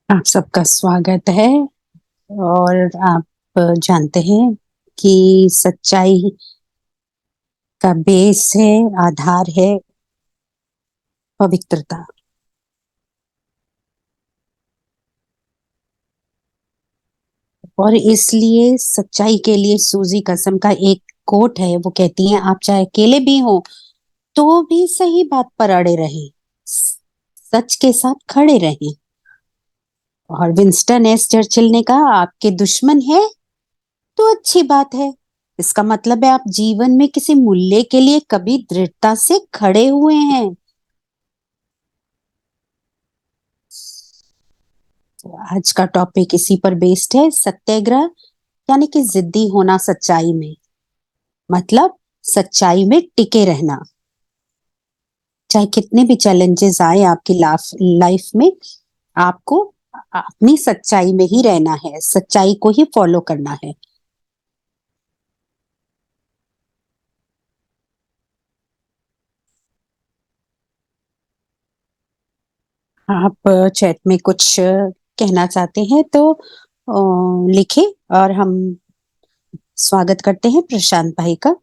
आप सबका स्वागत है। और आप जानते हैं कि सच्चाई का बेस है, आधार है पवित्रता। और इसलिए सच्चाई के लिए सूजी कसम का एक कोट है, वो कहती हैं आप चाहे अकेले भी हो तो भी सही बात पर अड़े रहें, सच के साथ खड़े रहें। और विंस्टन एस चर्चिल ने कहा आपके दुश्मन है तो अच्छी बात है, इसका मतलब है आप जीवन में किसी मूल्य के लिए कभी दृढ़ता से खड़े हुए हैं। तो आज का टॉपिक इसी पर बेस्ड है, सत्याग्रह यानी कि जिद्दी होना सच्चाई में, मतलब सच्चाई में टिके रहना। चाहे कितने भी चैलेंजेस आए आपकी लाइफ में, आपको अपनी सच्चाई में ही रहना है, सच्चाई को ही फॉलो करना है। आप चैट में कुछ कहना चाहते हैं तो लिखें। और हम स्वागत करते हैं प्रशांत भाई का।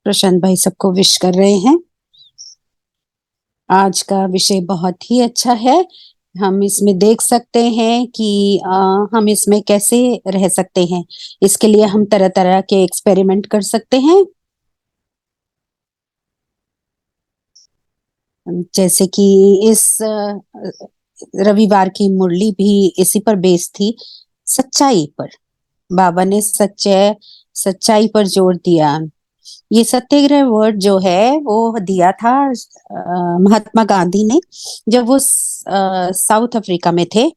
प्रशांत भाई सबको विश कर रहे हैं। आज का विषय बहुत ही अच्छा है। हम इसमें देख सकते हैं कि हम इसमें कैसे रह सकते हैं। इसके लिए हम तरह तरह के एक्सपेरिमेंट कर सकते हैं। जैसे कि इस रविवार की मुरली भी इसी पर बेस्ड थी, सच्चाई पर। बाबा ने सच्चाई पर जोर दिया। ये सत्याग्रह वर्ड जो है वो दिया था महात्मा गांधी ने, जब वो साउथ अफ्रीका में थे।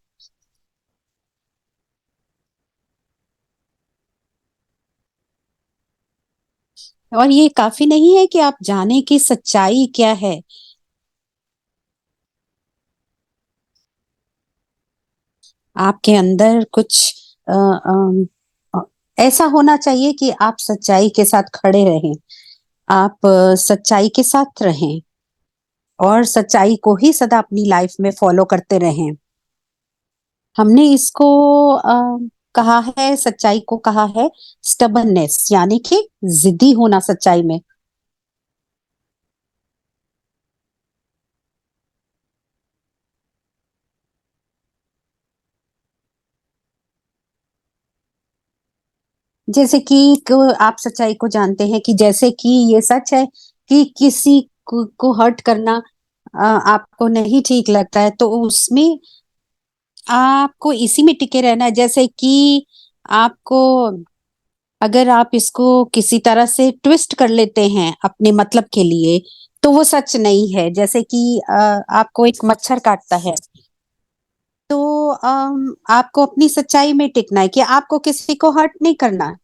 और ये काफी नहीं है कि आप जाने कि सच्चाई क्या है, आपके अंदर कुछ ऐसा होना चाहिए कि आप सच्चाई के साथ खड़े रहें, आप सच्चाई के साथ रहें और सच्चाई को ही सदा अपनी लाइफ में फॉलो करते रहें। हमने इसको कहा है, सच्चाई को कहा है स्टबननेस, यानी कि जिद्दी होना सच्चाई में। जैसे कि आप सच्चाई को जानते हैं कि जैसे कि ये सच है कि किसी को हर्ट करना आपको नहीं ठीक लगता है, तो उसमें आपको इसी में टिके रहना है। जैसे कि आपको, अगर आप इसको किसी तरह से ट्विस्ट कर लेते हैं अपने मतलब के लिए, तो वो सच नहीं है। जैसे कि आपको एक मच्छर काटता है, तो आपको अपनी सच्चाई में टिकना है कि आपको किसी को हर्ट नहीं करना।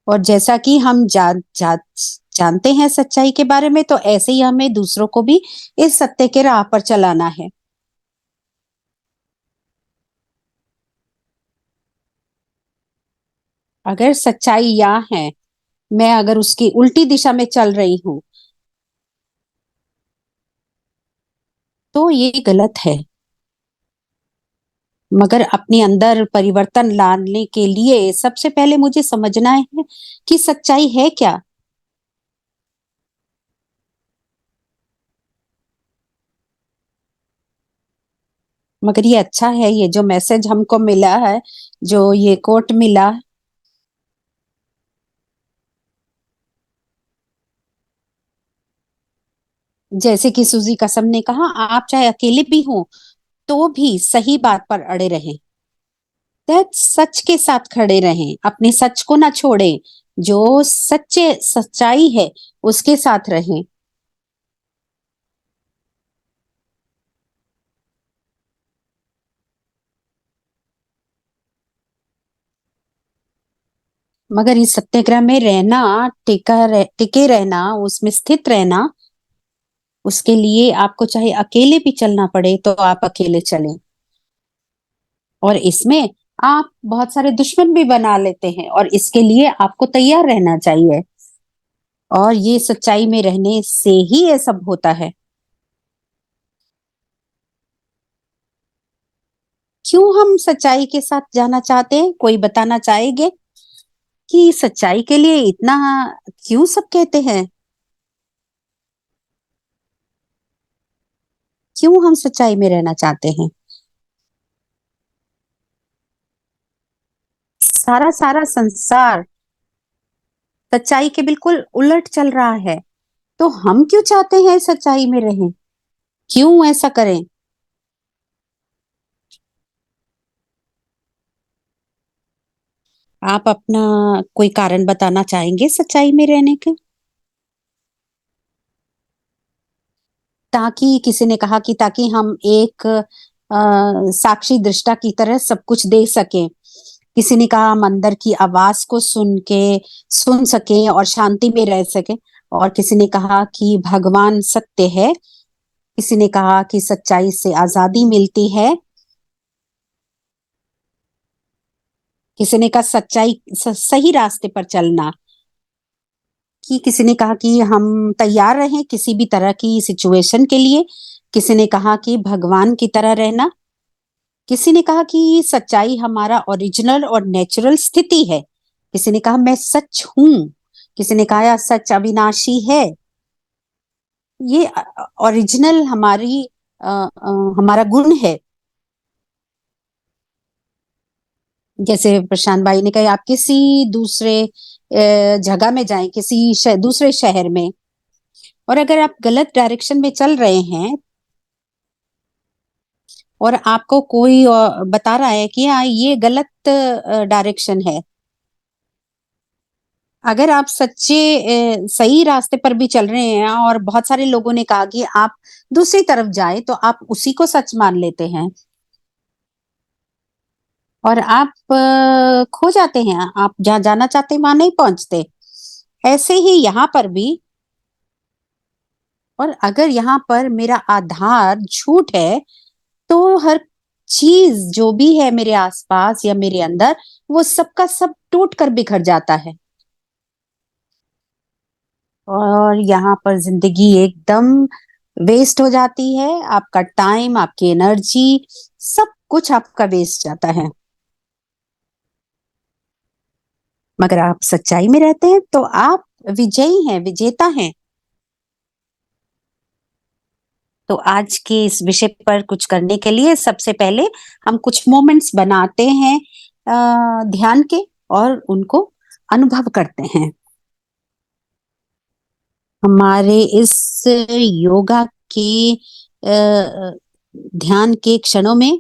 और जैसा कि हम जानते हैं सच्चाई के बारे में, तो ऐसे ही हमें दूसरों को भी इस सत्य के राह पर चलाना है। अगर सच्चाई यहाँ है, मैं अगर उसकी उल्टी दिशा में चल रही हूँ, तो ये गलत है। मगर अपने अंदर परिवर्तन लाने के लिए सबसे पहले मुझे समझना है कि सच्चाई है क्या। मगर ये अच्छा है, ये जो मैसेज हमको मिला है, जो ये कोट मिला, जैसे कि सूजी कसम ने कहा आप चाहे अकेले भी हो तो भी सही बात पर अड़े रहें। दैट सच के साथ खड़े रहें, अपने सच को ना छोड़ें, जो सच्चे सच्चाई है उसके साथ रहें। मगर इस सत्याग्रह में रहना, टिके रहना, उसमें स्थित रहना, उसके लिए आपको चाहे अकेले भी चलना पड़े तो आप अकेले चलें। और इसमें आप बहुत सारे दुश्मन भी बना लेते हैं, और इसके लिए आपको तैयार रहना चाहिए। और ये सच्चाई में रहने से ही ये सब होता है। क्यों हम सच्चाई के साथ जाना चाहते हैं, कोई बताना चाहेंगे कि सच्चाई के लिए इतना क्यों सब कहते हैं? क्यों हम सच्चाई में रहना चाहते हैं? सारा सारा संसार सच्चाई के बिल्कुल उलट चल रहा है, तो हम क्यों चाहते हैं सच्चाई में रहें? क्यों ऐसा करें? आप अपना कोई कारण बताना चाहेंगे सच्चाई में रहने के? ताकि किसी ने कहा कि ताकि हम एक साक्षी दृष्टा की तरह सब कुछ देख सकें। किसी ने कहा हम अंदर की आवाज को सुन सकें और शांति में रह सकें। और किसी ने कहा कि भगवान सत्य है। किसी ने कहा कि सच्चाई से आजादी मिलती है। किसी ने कहा सही रास्ते पर चलना। कि किसी ने कहा कि हम तैयार रहें किसी भी तरह की सिचुएशन के लिए। किसी ने कहा कि भगवान की तरह रहना। किसी ने कहा कि सच्चाई हमारा ओरिजिनल और नेचुरल स्थिति है। किसी ने कहा मैं सच हूं। किसी ने कहा यार सच अविनाशी है। ये ओरिजिनल हमारा गुण है। जैसे प्रशांत भाई ने कहा आप किसी दूसरे जगह में जाएं, किसी दूसरे शहर में, और अगर आप गलत डायरेक्शन में चल रहे हैं और आपको कोई बता रहा है कि हाँ ये गलत डायरेक्शन है। अगर आप सही रास्ते पर भी चल रहे हैं और बहुत सारे लोगों ने कहा कि आप दूसरी तरफ जाए, तो आप उसी को सच मान लेते हैं और आप खो जाते हैं। आप जहाँ जाना चाहते हैं वहां नहीं पहुंचते। ऐसे ही यहाँ पर भी। और अगर यहाँ पर मेरा आधार झूठ है, तो हर चीज जो भी है मेरे आसपास या मेरे अंदर, वो सबका सब टूट कर बिखर जाता है। और यहाँ पर जिंदगी एकदम वेस्ट हो जाती है। आपका टाइम, आपकी एनर्जी, सब कुछ आपका वेस्ट जाता है। मगर आप सच्चाई में रहते हैं तो आप विजयी हैं, विजेता हैं। तो आज के इस विषय पर कुछ करने के लिए सबसे पहले हम कुछ मोमेंट्स बनाते हैं ध्यान के, और उनको अनुभव करते हैं। हमारे इस योगा के ध्यान के क्षणों में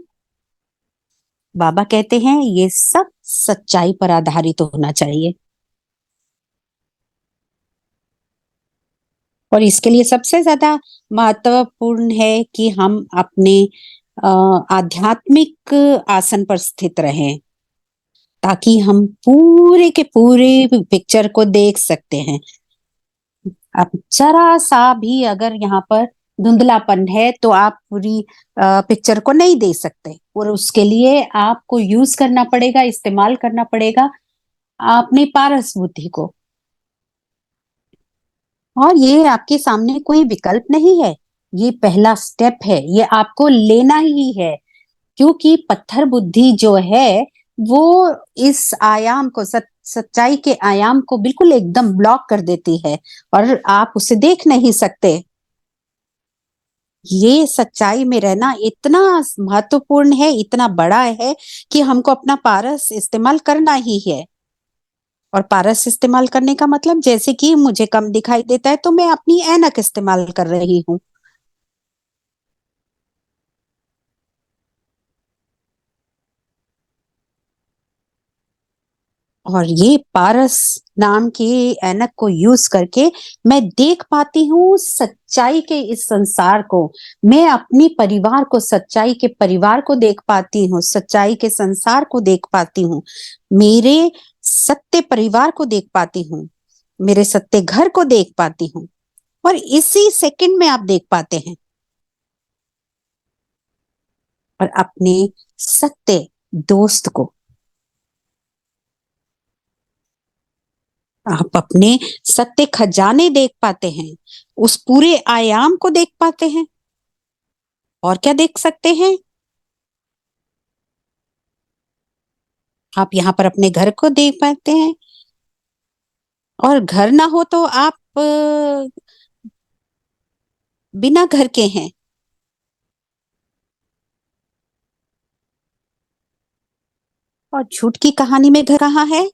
बाबा कहते हैं ये सब सच्चाई पर आधारित होना चाहिए। और इसके लिए सबसे ज्यादा महत्वपूर्ण है कि हम अपने आध्यात्मिक आसन पर स्थित रहें, ताकि हम पूरे के पूरे पिक्चर को देख सकते हैं। अब जरा सा भी अगर यहाँ पर धुंधलापन है तो आप पूरी पिक्चर को नहीं देख सकते, और उसके लिए आपको यूज करना पड़ेगा, इस्तेमाल करना पड़ेगा अपनी पारस बुद्धि को। और ये आपके सामने कोई विकल्प नहीं है। ये पहला स्टेप है, ये आपको लेना ही है। क्योंकि पत्थर बुद्धि जो है वो इस आयाम को, सच्चाई के आयाम को बिल्कुल एकदम ब्लॉक कर देती है, और आप उसे देख नहीं सकते। ये सच्चाई में रहना इतना महत्वपूर्ण है, इतना बड़ा है कि हमको अपना पारस इस्तेमाल करना ही है। और पारस इस्तेमाल करने का मतलब, जैसे कि मुझे कम दिखाई देता है तो मैं अपनी ऐनक इस्तेमाल कर रही हूँ। और ये पारस नाम के ऐनक को यूज करके मैं देख पाती हूँ सच्चाई के इस संसार को। मैं अपनी परिवार को, सच्चाई के परिवार को देख पाती हूँ, सच्चाई के संसार को देख पाती हूँ, मेरे सत्य परिवार को देख पाती हूँ, मेरे सत्य घर को देख पाती हूँ। और इसी सेकंड में आप देख पाते हैं। और अपने सत्य दोस्त को आप अपने सत्य खजाने देख पाते हैं, उस पूरे आयाम को देख पाते हैं। और क्या देख सकते हैं? आप यहाँ पर अपने घर को देख पाते हैं। और घर ना हो तो आप बिना घर के हैं। और झूठ की कहानी में घर कहाँ है?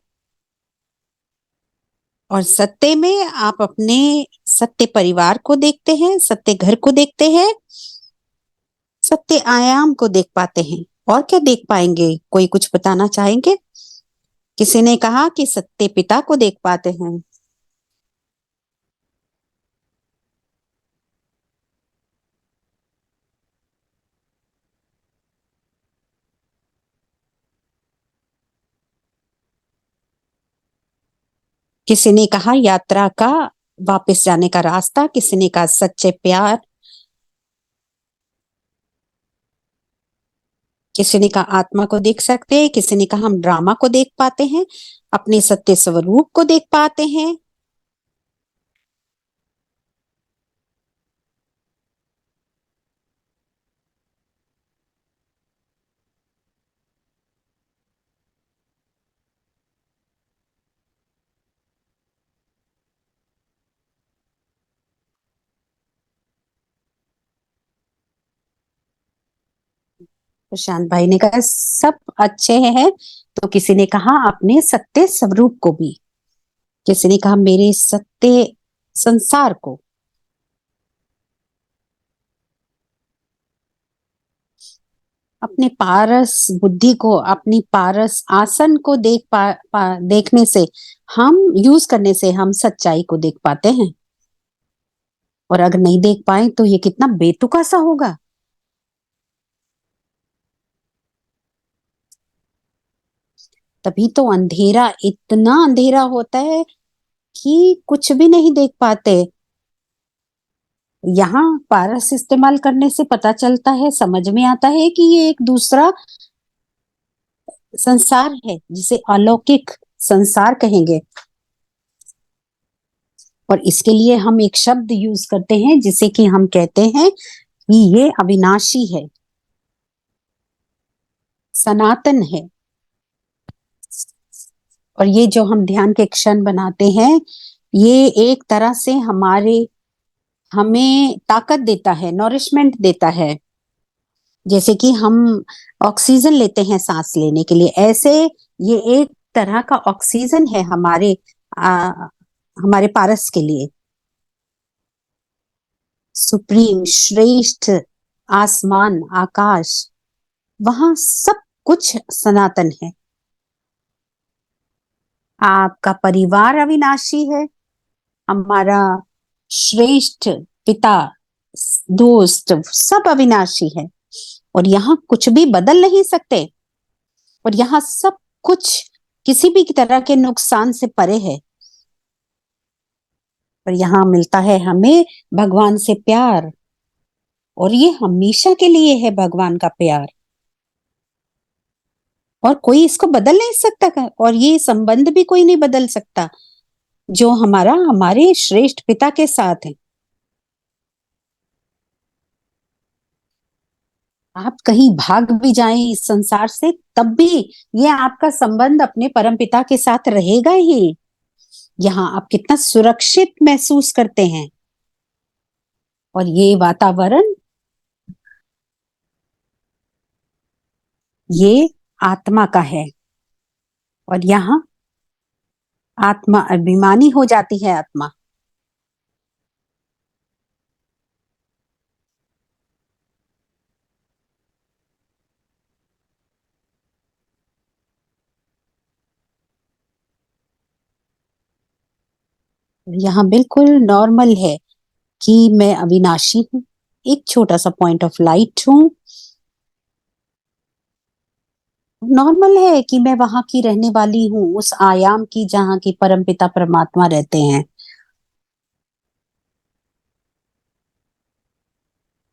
और सत्य में आप अपने सत्य परिवार को देखते हैं, सत्य घर को देखते हैं, सत्य आयाम को देख पाते हैं। और क्या देख पाएंगे? कोई कुछ बताना चाहेंगे? किसी ने कहा कि सत्य पिता को देख पाते हैं। किसी ने कहा यात्रा का वापस जाने का रास्ता, किसी ने कहा सच्चे प्यार, किसी ने कहा आत्मा को देख सकते हैं, किसी ने कहा हम ड्रामा को देख पाते हैं, अपने सत्य स्वरूप को देख पाते हैं। प्रशांत भाई ने कहा सब अच्छे हैं। तो किसी ने कहा अपने सत्य स्वरूप को भी, किसी ने कहा मेरे सत्य संसार को। अपने पारस बुद्धि को, अपनी पारस आसन को देखने से, हम यूज करने से हम सच्चाई को देख पाते हैं। और अगर नहीं देख पाए तो ये कितना बेतुका सा होगा। तभी तो अंधेरा, इतना अंधेरा होता है कि कुछ भी नहीं देख पाते। यहाँ पारस इस्तेमाल करने से पता चलता है, समझ में आता है कि ये एक दूसरा संसार है जिसे अलौकिक संसार कहेंगे। और इसके लिए हम एक शब्द यूज करते हैं जिसे कि हम कहते हैं कि ये अविनाशी है, सनातन है। और ये जो हम ध्यान के क्षण बनाते हैं, ये एक तरह से हमारे हमें ताकत देता है, नॉरिशमेंट देता है। जैसे कि हम ऑक्सीजन लेते हैं सांस लेने के लिए, ऐसे ये एक तरह का ऑक्सीजन है हमारे पारस के लिए। सुप्रीम, श्रेष्ठ, आसमान, आकाश, वहां सब कुछ सनातन है। आपका परिवार अविनाशी है, हमारा श्रेष्ठ पिता, दोस्त, सब अविनाशी है। और यहाँ कुछ भी बदल नहीं सकते। और यहाँ सब कुछ किसी भी तरह के नुकसान से परे है। और यहाँ मिलता है हमें भगवान से प्यार। और ये हमेशा के लिए है भगवान का प्यार। और कोई इसको बदल नहीं सकता। और ये संबंध भी कोई नहीं बदल सकता जो हमारा हमारे श्रेष्ठ पिता के साथ है। आप कहीं भाग भी जाएं इस संसार से, तब भी ये आपका संबंध अपने परम पिता के साथ रहेगा ही। यहाँ आप कितना सुरक्षित महसूस करते हैं। और ये वातावरण, ये आत्मा का है। और यहाँ आत्मा अभिमानी हो जाती है। आत्मा यहाँ बिल्कुल नॉर्मल है कि मैं अविनाशी हूँ, एक छोटा सा पॉइंट ऑफ लाइट हूँ। नॉर्मल है कि मैं वहां की रहने वाली हूँ, उस आयाम की जहाँ की परमपिता परमात्मा रहते हैं।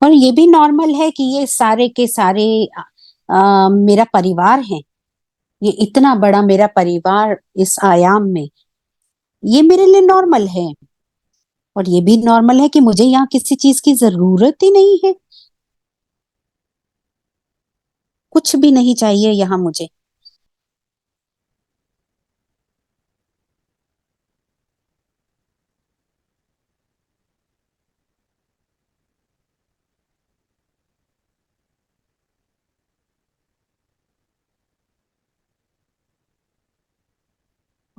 और ये भी नॉर्मल है कि ये सारे के सारे मेरा परिवार है। ये इतना बड़ा मेरा परिवार इस आयाम में, ये मेरे लिए नॉर्मल है। और ये भी नॉर्मल है कि मुझे यहाँ किसी चीज की जरूरत ही नहीं है। कुछ भी नहीं चाहिए यहाँ मुझे।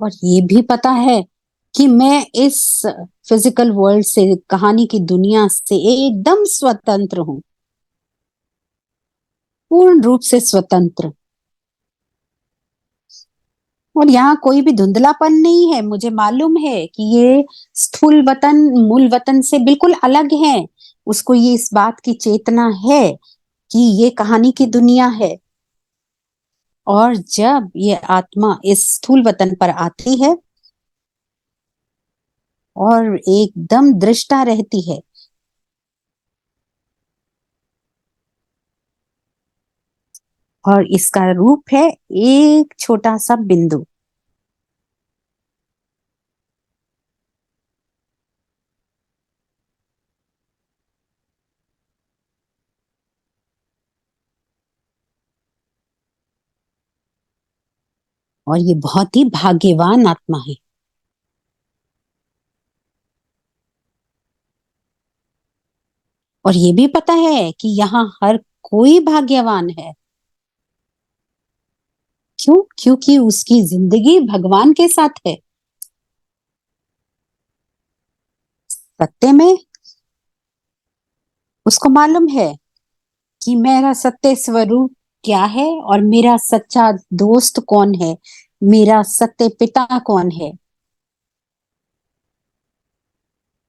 और ये भी पता है कि मैं इस फिजिकल वर्ल्ड से, कहानी की दुनिया से एकदम स्वतंत्र हूँ, पूर्ण रूप से स्वतंत्र। और यहाँ कोई भी धुंधलापन नहीं है। मुझे मालूम है कि ये स्थूल वतन मूल वतन से बिल्कुल अलग है। उसको ये इस बात की चेतना है कि ये कहानी की दुनिया है। और जब ये आत्मा इस स्थूल वतन पर आती है और एकदम दृष्टा रहती है, और इसका रूप है एक छोटा सा बिंदु। और ये बहुत ही भाग्यवान आत्मा है। और ये भी पता है कि यहाँ हर कोई भाग्यवान है। क्यों? क्योंकि उसकी जिंदगी भगवान के साथ है। सत्य में उसको मालूम है कि मेरा सत्य स्वरूप क्या है, और मेरा सच्चा दोस्त कौन है, मेरा सत्य पिता कौन है।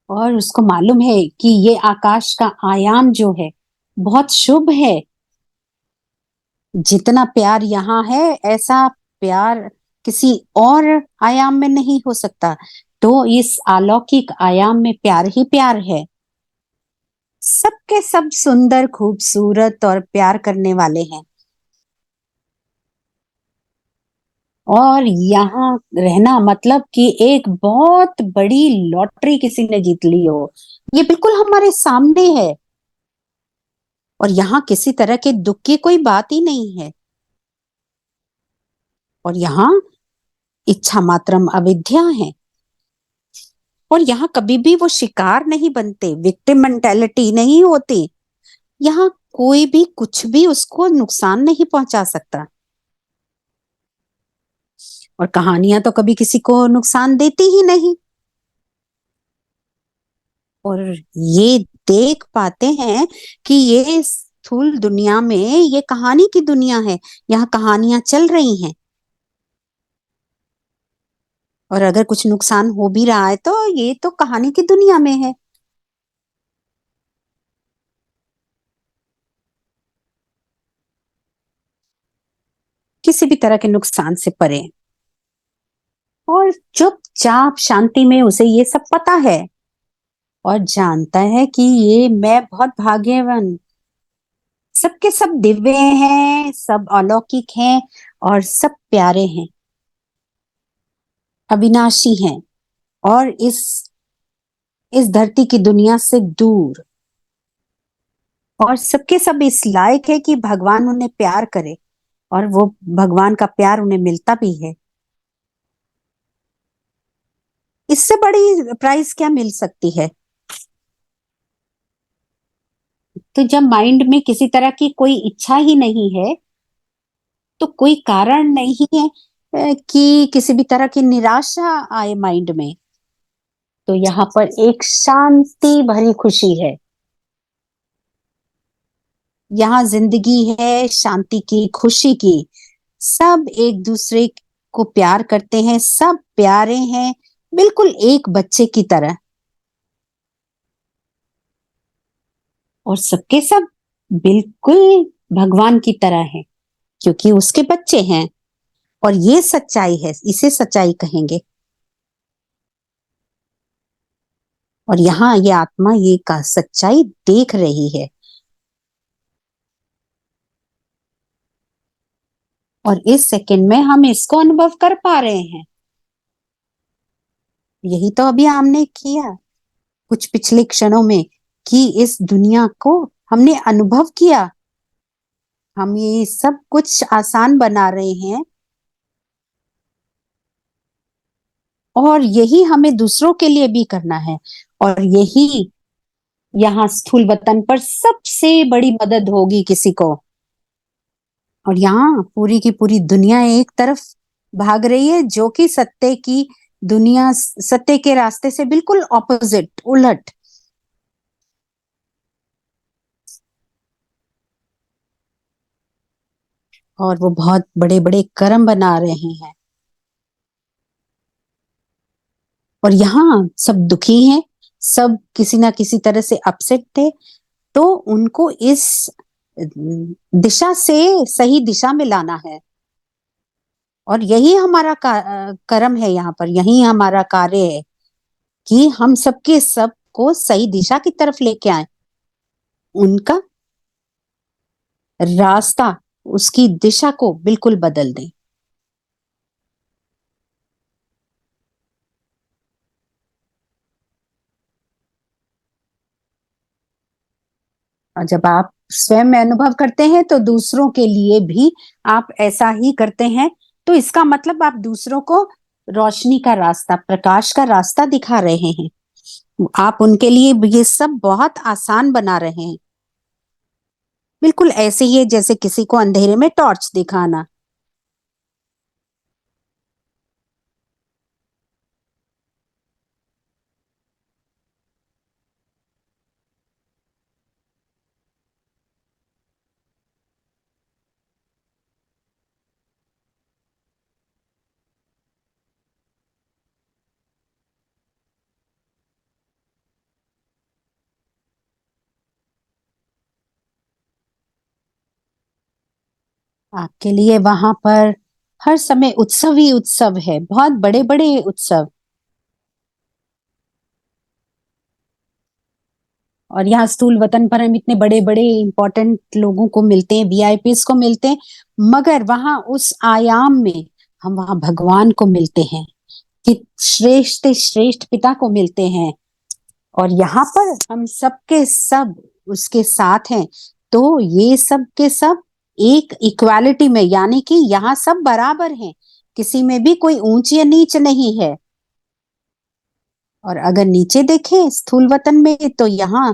और उसको मालूम है कि ये आकाश का आयाम जो है बहुत शुभ है। जितना प्यार यहाँ है, ऐसा प्यार किसी और आयाम में नहीं हो सकता। तो इस अलौकिक आयाम में प्यार ही प्यार है। सबके सब सुंदर, खूबसूरत और प्यार करने वाले हैं। और यहाँ रहना मतलब कि एक बहुत बड़ी लॉटरी किसी ने जीत ली हो। ये बिल्कुल हमारे सामने है। और यहाँ किसी तरह के दुख की कोई बात ही नहीं है। और यहाँ इच्छा मात्रम अविद्या है। और यहाँ कभी भी वो शिकार नहीं बनते, विक्टिम मेंटेलिटी नहीं होती। यहाँ कोई भी कुछ भी उसको नुकसान नहीं पहुंचा सकता। और कहानियां तो कभी किसी को नुकसान देती ही नहीं। और ये देख पाते हैं कि ये स्थूल दुनिया में ये कहानी की दुनिया है। यहाँ कहानियां चल रही हैं। और अगर कुछ नुकसान हो भी रहा है तो ये तो कहानी की दुनिया में है। किसी भी तरह के नुकसान से परे। और चुपचाप शांति में उसे ये सब पता है। और जानता है कि ये मैं बहुत भाग्यवान, सबके सब दिव्य हैं, सब अलौकिक हैं, और सब प्यारे हैं, अविनाशी हैं। और इस धरती की दुनिया से दूर। और सबके सब इस लायक है कि भगवान उन्हें प्यार करे, और वो भगवान का प्यार उन्हें मिलता भी है। इससे बड़ी प्राइस क्या मिल सकती है? तो जब माइंड में किसी तरह की कोई इच्छा ही नहीं है, तो कोई कारण नहीं है कि किसी भी तरह की निराशा आए माइंड में। तो यहाँ पर एक शांति भरी खुशी है। यहाँ जिंदगी है शांति की, खुशी की। सब एक दूसरे को प्यार करते हैं, सब प्यारे हैं, बिल्कुल एक बच्चे की तरह, और सबके सब बिल्कुल भगवान की तरह है, क्योंकि उसके बच्चे हैं। और ये सच्चाई है, इसे सच्चाई कहेंगे। और यहाँ ये आत्मा ये का सच्चाई देख रही है, और इस सेकंड में हम इसको अनुभव कर पा रहे हैं। यही तो अभी हमने किया कुछ पिछले क्षणों में, कि इस दुनिया को हमने अनुभव किया। हम ये सब कुछ आसान बना रहे हैं, और यही हमें दूसरों के लिए भी करना है। और यही यहाँ स्थूल वतन पर सबसे बड़ी मदद होगी किसी को। और यहाँ पूरी की पूरी दुनिया एक तरफ भाग रही है, जो कि सत्य की दुनिया, सत्य के रास्ते से बिल्कुल ऑपोजिट, उलट। और वो बहुत बड़े बड़े कर्म बना रहे हैं। और यहाँ सब दुखी हैं, सब किसी ना किसी तरह से अपसेट थे। तो उनको इस दिशा से सही दिशा में लाना है। और यही हमारा कर्म है, यहाँ पर यही हमारा कार्य है, कि हम सबके सब को सही दिशा की तरफ लेके आए, उनका रास्ता, उसकी दिशा को बिल्कुल बदल दें। और जब आप स्वयं में अनुभव करते हैं, तो दूसरों के लिए भी आप ऐसा ही करते हैं। तो इसका मतलब आप दूसरों को रोशनी का रास्ता, प्रकाश का रास्ता दिखा रहे हैं। आप उनके लिए ये सब बहुत आसान बना रहे हैं। बिल्कुल ऐसे ही है जैसे किसी को अंधेरे में टॉर्च दिखाना। आपके लिए वहां पर हर समय उत्सव ही उत्सव है, बहुत बड़े बड़े उत्सव। और यहाँ स्थूल वतन पर हम इतने बड़े बड़े इंपॉर्टेंट लोगों को मिलते हैं, वीआईपीस को मिलते हैं, मगर वहां उस आयाम में हम वहां भगवान को मिलते हैं, कि श्रेष्ठ श्रेष्ठ पिता को मिलते हैं। और यहाँ पर हम सबके सब उसके साथ हैं। तो ये सब के सब एक इक्वालिटी में, यानी कि यहाँ सब बराबर हैं, किसी में भी कोई ऊंच या नीच नहीं है। और अगर नीचे देखें स्थूल वतन में, तो यहाँ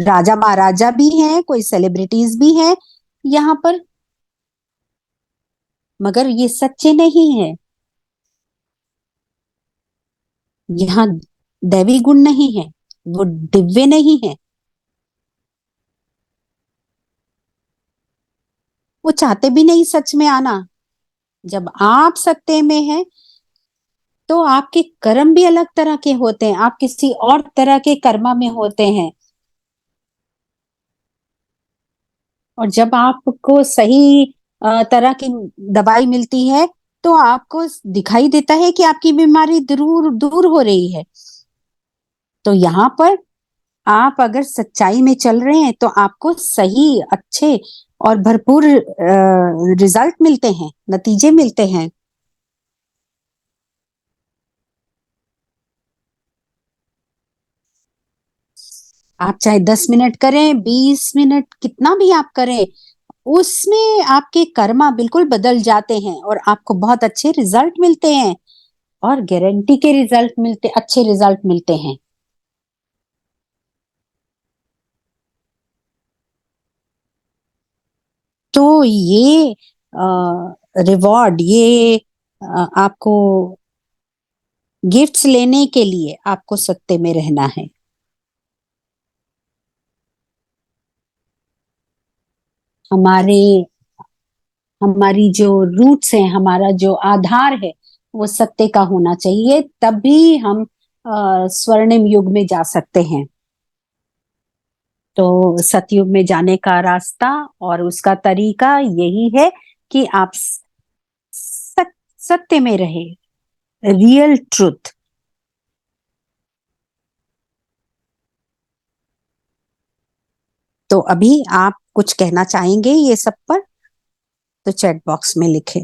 राजा महाराजा भी हैं, कोई सेलिब्रिटीज भी हैं यहाँ पर, मगर ये सच्चे नहीं है। यहाँ दैवी गुण नहीं है, वो दिव्य नहीं है। वो चाहते भी नहीं सच में आना। जब आप सत्य में हैं, तो आपके कर्म भी अलग तरह के होते हैं, आप किसी और तरह के कर्मा में होते हैं। और जब आपको सही तरह की दवाई मिलती है, तो आपको दिखाई देता है कि आपकी बीमारी दूर दूर हो रही है। तो यहाँ पर आप अगर सच्चाई में चल रहे हैं, तो आपको सही, अच्छे और भरपूर रिजल्ट मिलते हैं, नतीजे मिलते हैं। आप चाहे 10 मिनट करें, 20 मिनट, कितना भी आप करें, उसमें आपके कर्मा बिल्कुल बदल जाते हैं, और आपको बहुत अच्छे रिजल्ट मिलते हैं, और गारंटी के रिजल्ट मिलते, अच्छे रिजल्ट मिलते हैं। तो ये रिवॉर्ड, ये आपको गिफ्ट्स लेने के लिए आपको सत्य में रहना है। हमारे हमारी जो रूट्स हैं, हमारा जो आधार है, वो सत्य का होना चाहिए, तभी हम स्वर्णिम युग में जा सकते हैं। तो सतयुग में जाने का रास्ता और उसका तरीका यही है कि आप सत्य में रहे, रियल ट्रुथ। तो अभी आप कुछ कहना चाहेंगे ये सब पर, तो चैट बॉक्स में लिखें।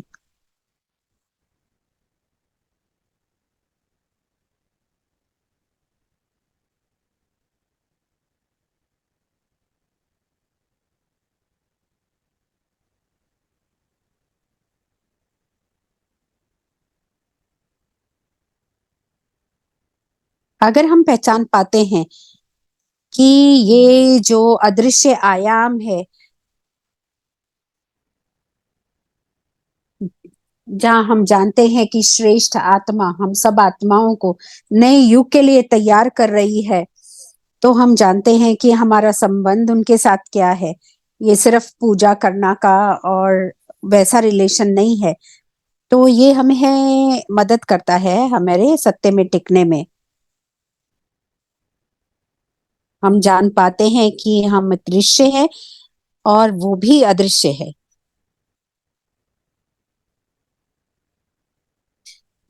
अगर हम पहचान पाते हैं कि ये जो अदृश्य आयाम है, जहाँ हम जानते हैं कि श्रेष्ठ आत्मा हम सब आत्माओं को नए युग के लिए तैयार कर रही है, तो हम जानते हैं कि हमारा संबंध उनके साथ क्या है। ये सिर्फ पूजा करना का और वैसा रिलेशन नहीं है। तो ये हमें मदद करता है हमारे सत्य में टिकने में। हम जान पाते हैं कि हम दृश्य है और वो भी अदृश्य है।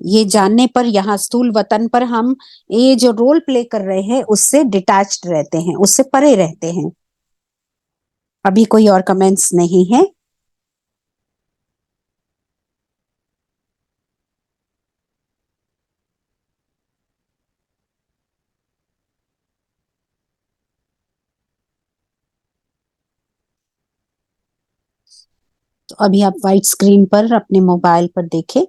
ये जानने पर यहाँ स्थूल वतन पर हम ये जो रोल प्ले कर रहे हैं उससे डिटैच्ड रहते हैं, उससे परे रहते हैं। अभी कोई और कमेंट्स नहीं है। तो अभी आप व्हाइट स्क्रीन पर अपने मोबाइल पर देखें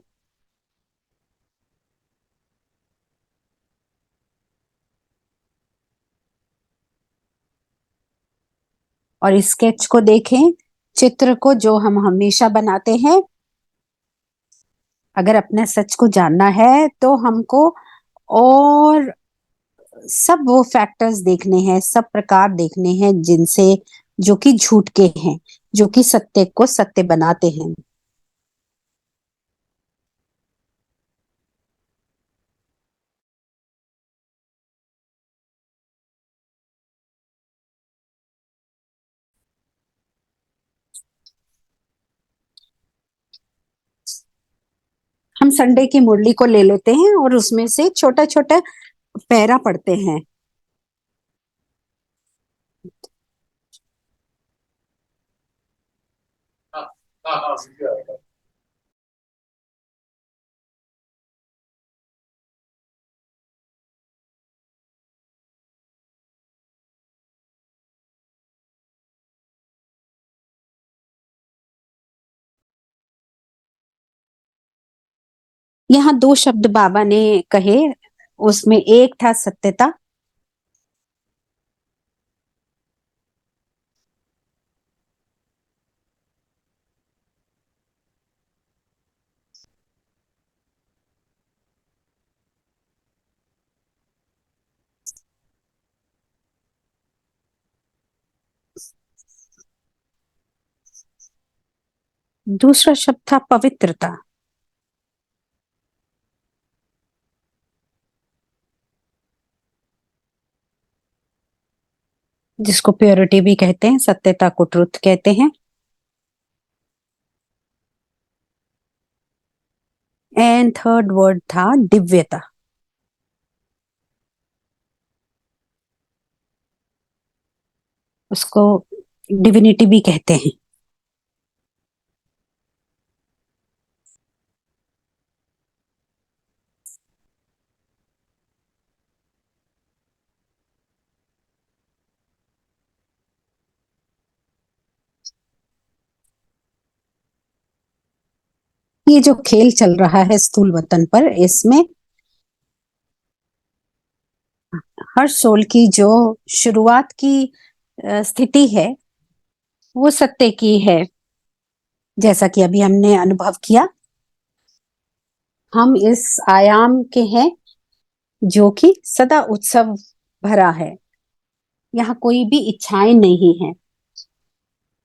और स्केच को देखें, चित्र को जो हम हमेशा बनाते हैं। अगर अपने सच को जानना है तो हमको और सब वो फैक्टर्स देखने हैं, सब प्रकार देखने हैं जिनसे, जो कि झूठ के हैं, जो कि सत्य को सत्य बनाते हैं। हम संडे की मुरली को ले लेते हैं और उसमें से छोटा छोटा पैरा पढ़ते हैं। यहाँ दो शब्द बाबा ने कहे, उसमें एक था सत्यता, दूसरा शब्द था पवित्रता, जिसको प्योरिटी भी कहते हैं, सत्यता को ट्रुथ कहते हैं। एंड थर्ड वर्ड था दिव्यता, उसको डिविनिटी भी कहते हैं। ये जो खेल चल रहा है स्थूल वतन पर, इसमें हर सोल की जो शुरुआत की स्थिति है वो सत्य की है। जैसा कि अभी हमने अनुभव किया, हम इस आयाम के हैं जो कि सदा उत्सव भरा है। यहाँ कोई भी इच्छाएं नहीं है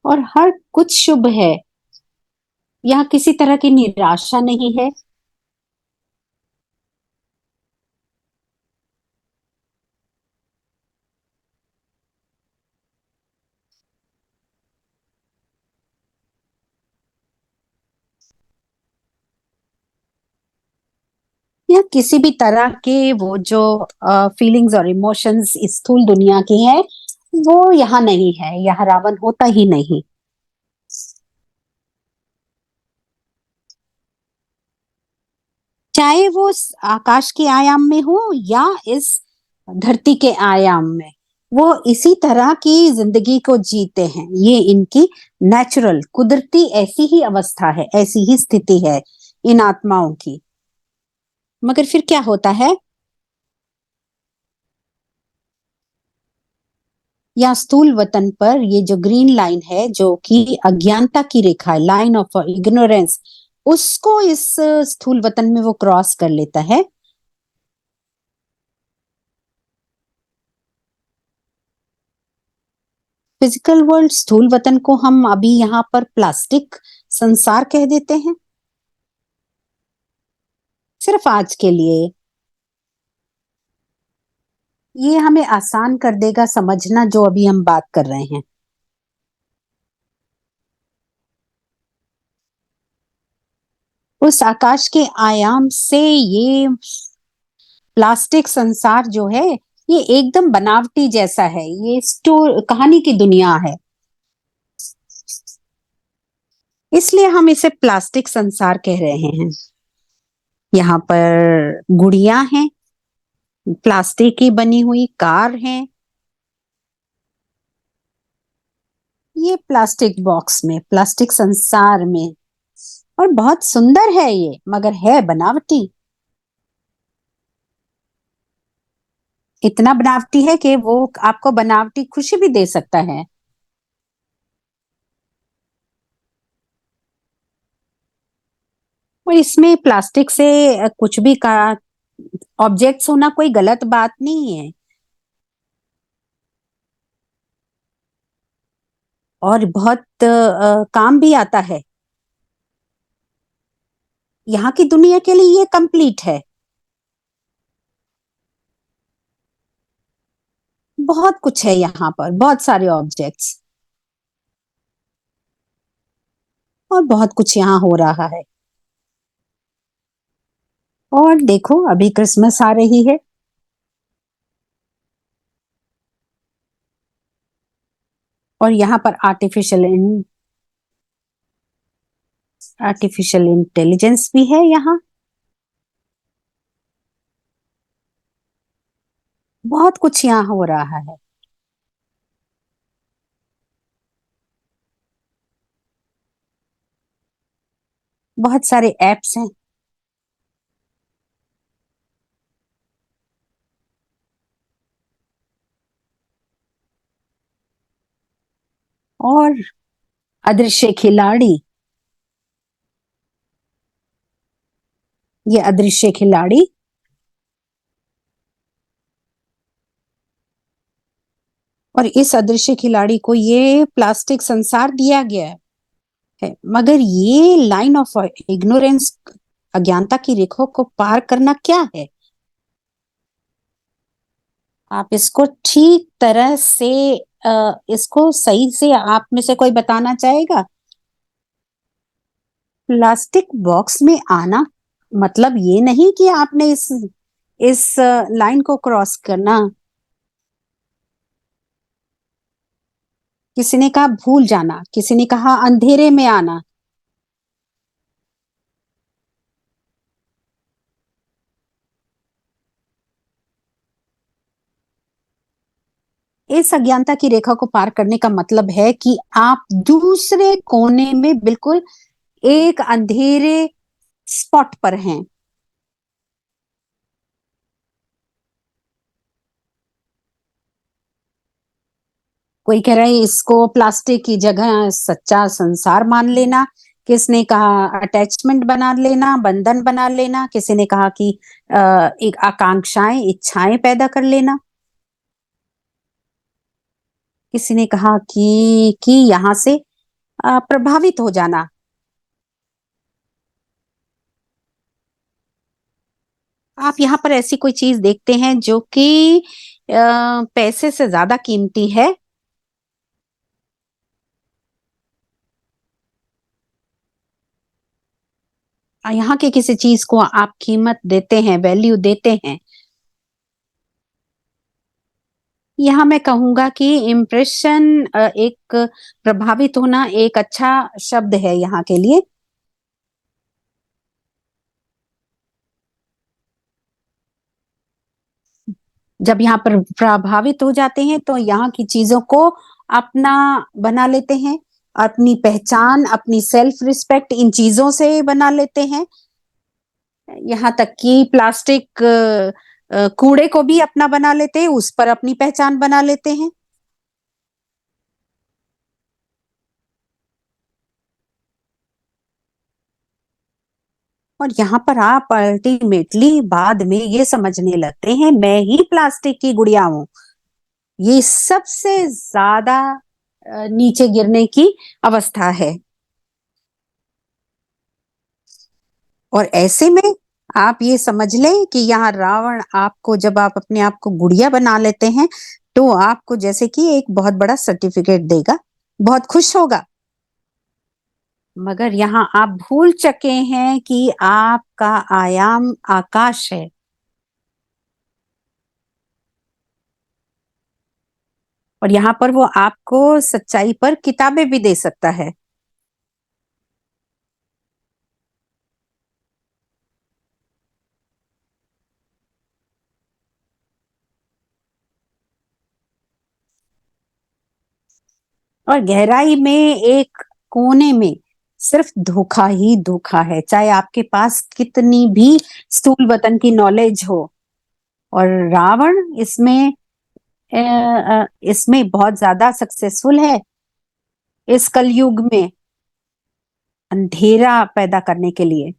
और हर कुछ शुभ है। यहाँ किसी तरह की निराशा नहीं है, या किसी भी तरह के वो जो फीलिंग्स और इमोशंस इस स्थूल दुनिया की है, वो यहाँ नहीं है, यहाँ रावण होता ही नहीं। चाहे वो आकाश के आयाम में हो या इस धरती के आयाम में, वो इसी तरह की जिंदगी को जीते हैं। ये इनकी नेचुरल कुदरती ऐसी ही अवस्था है, ऐसी ही स्थिति है इन आत्माओं की। मगर फिर क्या होता है, या स्थूल वतन पर ये जो ग्रीन लाइन है, जो कि अज्ञानता की रेखा है, लाइन ऑफ इग्नोरेंस, उसको इस स्थूल वतन में वो क्रॉस कर लेता है। फिजिकल वर्ल्ड, स्थूल वतन को हम अभी यहाँ पर प्लास्टिक संसार कह देते हैं, सिर्फ आज के लिए। ये हमें आसान कर देगा समझना जो अभी हम बात कर रहे हैं। उस आकाश के आयाम से ये प्लास्टिक संसार जो है, ये एकदम बनावटी जैसा है, ये स्टोर कहानी की दुनिया है। इसलिए हम इसे प्लास्टिक संसार कह रहे हैं। यहाँ पर गुड़ियां हैं, प्लास्टिक की बनी हुई कार है, ये प्लास्टिक बॉक्स में, प्लास्टिक संसार में। और बहुत सुंदर है ये, मगर है बनावटी। इतना बनावटी है कि वो आपको बनावटी खुशी भी दे सकता है। और इसमें प्लास्टिक से कुछ भी का ऑब्जेक्ट्स होना कोई गलत बात नहीं है, और बहुत काम भी आता है। यहाँ की दुनिया के लिए ये कंप्लीट है। बहुत कुछ है यहाँ पर, बहुत सारे ऑब्जेक्ट्स, और बहुत कुछ यहाँ हो रहा है। और देखो अभी क्रिसमस आ रही है, और यहाँ पर आर्टिफिशियल इंटेलिजेंस भी है यहाँ। बहुत कुछ यहाँ हो रहा है। बहुत सारे एप्स हैं। और अदृश्य खिलाड़ी, ये अदृश्य खिलाड़ी, और इस अदृश्य खिलाड़ी को ये प्लास्टिक संसार दिया गया है। मगर ये लाइन ऑफ इग्नोरेंस, अज्ञानता की रेखा को पार करना क्या है? आप इसको ठीक तरह से इसको सही से आप में से कोई बताना चाहेगा? प्लास्टिक बॉक्स में आना मतलब ये नहीं कि आपने इस लाइन को क्रॉस करना। किसी ने कहा भूल जाना, किसी ने कहा अंधेरे में आना। इस अज्ञानता की रेखा को पार करने का मतलब है कि आप दूसरे कोने में, बिल्कुल एक अंधेरे स्पॉट पर हैं। कोई कह रहा है इसको प्लास्टिक की जगह सच्चा संसार मान लेना, किसने कहा अटैचमेंट बना लेना, बंधन बना लेना, किसी ने कहा कि एक आकांक्षाएं, इच्छाएं पैदा कर लेना, किसी ने कहा कि यहाँ से प्रभावित हो जाना। आप यहाँ पर ऐसी कोई चीज देखते हैं जो कि पैसे से ज्यादा कीमती है? यहाँ के किसी चीज को आप कीमत देते हैं, वैल्यू देते हैं। यहाँ मैं कहूंगा कि इम्प्रेशन, एक प्रभावित होना एक अच्छा शब्द है यहाँ के लिए। जब यहाँ पर प्रभावित हो जाते हैं तो यहाँ की चीजों को अपना बना लेते हैं, अपनी पहचान, अपनी सेल्फ रिस्पेक्ट इन चीजों से बना लेते हैं। यहाँ तक कि प्लास्टिक कूड़े को भी अपना बना लेते हैं, उस पर अपनी पहचान बना लेते हैं। और यहाँ पर आप अल्टीमेटली बाद में ये समझने लगते हैं मैं ही प्लास्टिक की गुड़िया हूं। ये सबसे ज्यादा नीचे गिरने की अवस्था है। और ऐसे में आप ये समझ लें कि यहाँ रावण आपको, जब आप अपने आप को गुड़िया बना लेते हैं, तो आपको जैसे कि एक बहुत बड़ा सर्टिफिकेट देगा, बहुत खुश होगा। मगर यहाँ आप भूल चुके हैं कि आपका आयाम आकाश है। और यहाँ पर वो आपको सच्चाई पर किताबें भी दे सकता है। और गहराई में एक कोने में सिर्फ धोखा ही धोखा है, चाहे आपके पास कितनी भी स्थूल वतन की नॉलेज हो। और रावण इसमें बहुत ज्यादा सक्सेसफुल है इस कलयुग में, अंधेरा पैदा करने के लिए।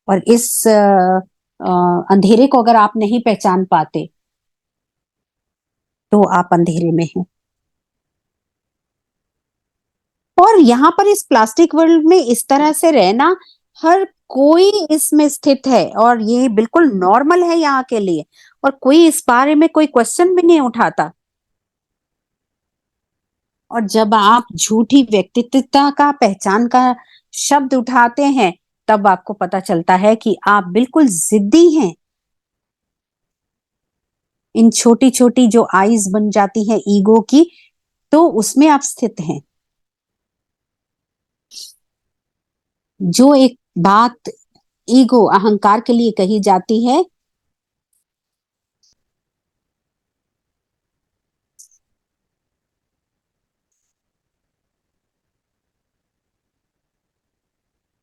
और इस अंधेरे को अगर आप नहीं पहचान पाते तो आप अंधेरे में हैं। और यहाँ पर इस प्लास्टिक वर्ल्ड में इस तरह से रहना, हर कोई इसमें स्थित है और ये बिल्कुल नॉर्मल है यहाँ के लिए। और कोई इस बारे में कोई क्वेश्चन भी नहीं उठाता। और जब आप झूठी व्यक्तित्वता का, पहचान का शब्द उठाते हैं, तब आपको पता चलता है कि आप बिल्कुल जिद्दी हैं। इन छोटी छोटी जो आईज बन जाती है ईगो की, तो उसमें आप स्थित हैं। जो एक बात ईगो, अहंकार के लिए कही जाती है,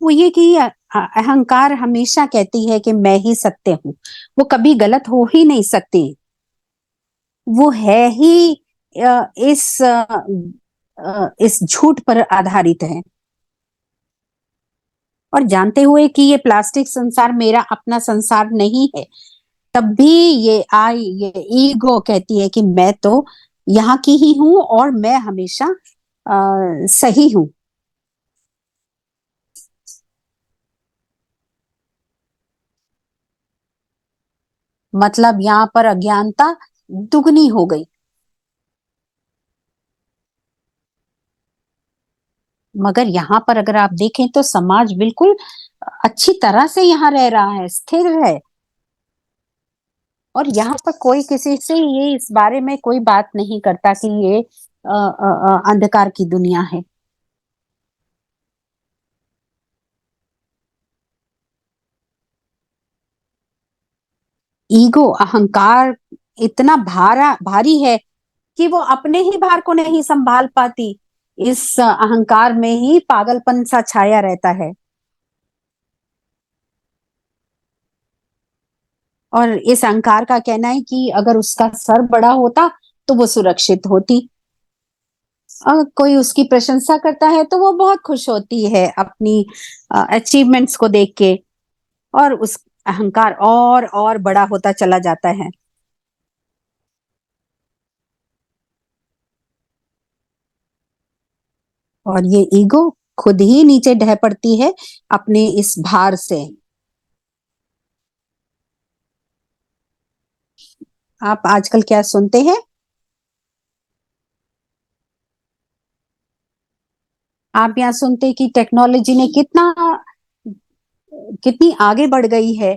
वो ये कि अहंकार हमेशा कहती है कि मैं ही सत्य हूं। वो कभी गलत हो ही नहीं सकती। वो है ही इस झूठ पर आधारित है। और जानते हुए कि ये प्लास्टिक संसार मेरा अपना संसार नहीं है, तब भी ये ईगो कहती है कि मैं तो यहाँ की ही हूं और मैं हमेशा सही हूं। मतलब यहाँ पर अज्ञानता दुगनी हो गई। मगर यहाँ पर अगर आप देखें तो समाज बिल्कुल अच्छी तरह से यहाँ रह रहा है, स्थिर है। और यहाँ पर कोई किसी से ये इस बारे में कोई बात नहीं करता कि ये अंधकार की दुनिया है। ईगो, अहंकार इतना भारी है कि वो अपने ही भार को नहीं संभाल पाती। इस अहंकार में ही पागलपन सा छाया रहता है। और इस अहंकार का कहना है कि अगर उसका सर बड़ा होता तो वो सुरक्षित होती। कोई उसकी प्रशंसा करता है तो वो बहुत खुश होती है अपनी अचीवमेंट्स को देख के। और उस अहंकार और बड़ा होता चला जाता है। और ये ईगो खुद ही नीचे ढह पड़ती है अपने इस भार से। आप आजकल क्या सुनते हैं? आप यहाँ सुनते कि टेक्नोलॉजी ने कितना कितनी आगे बढ़ गई है।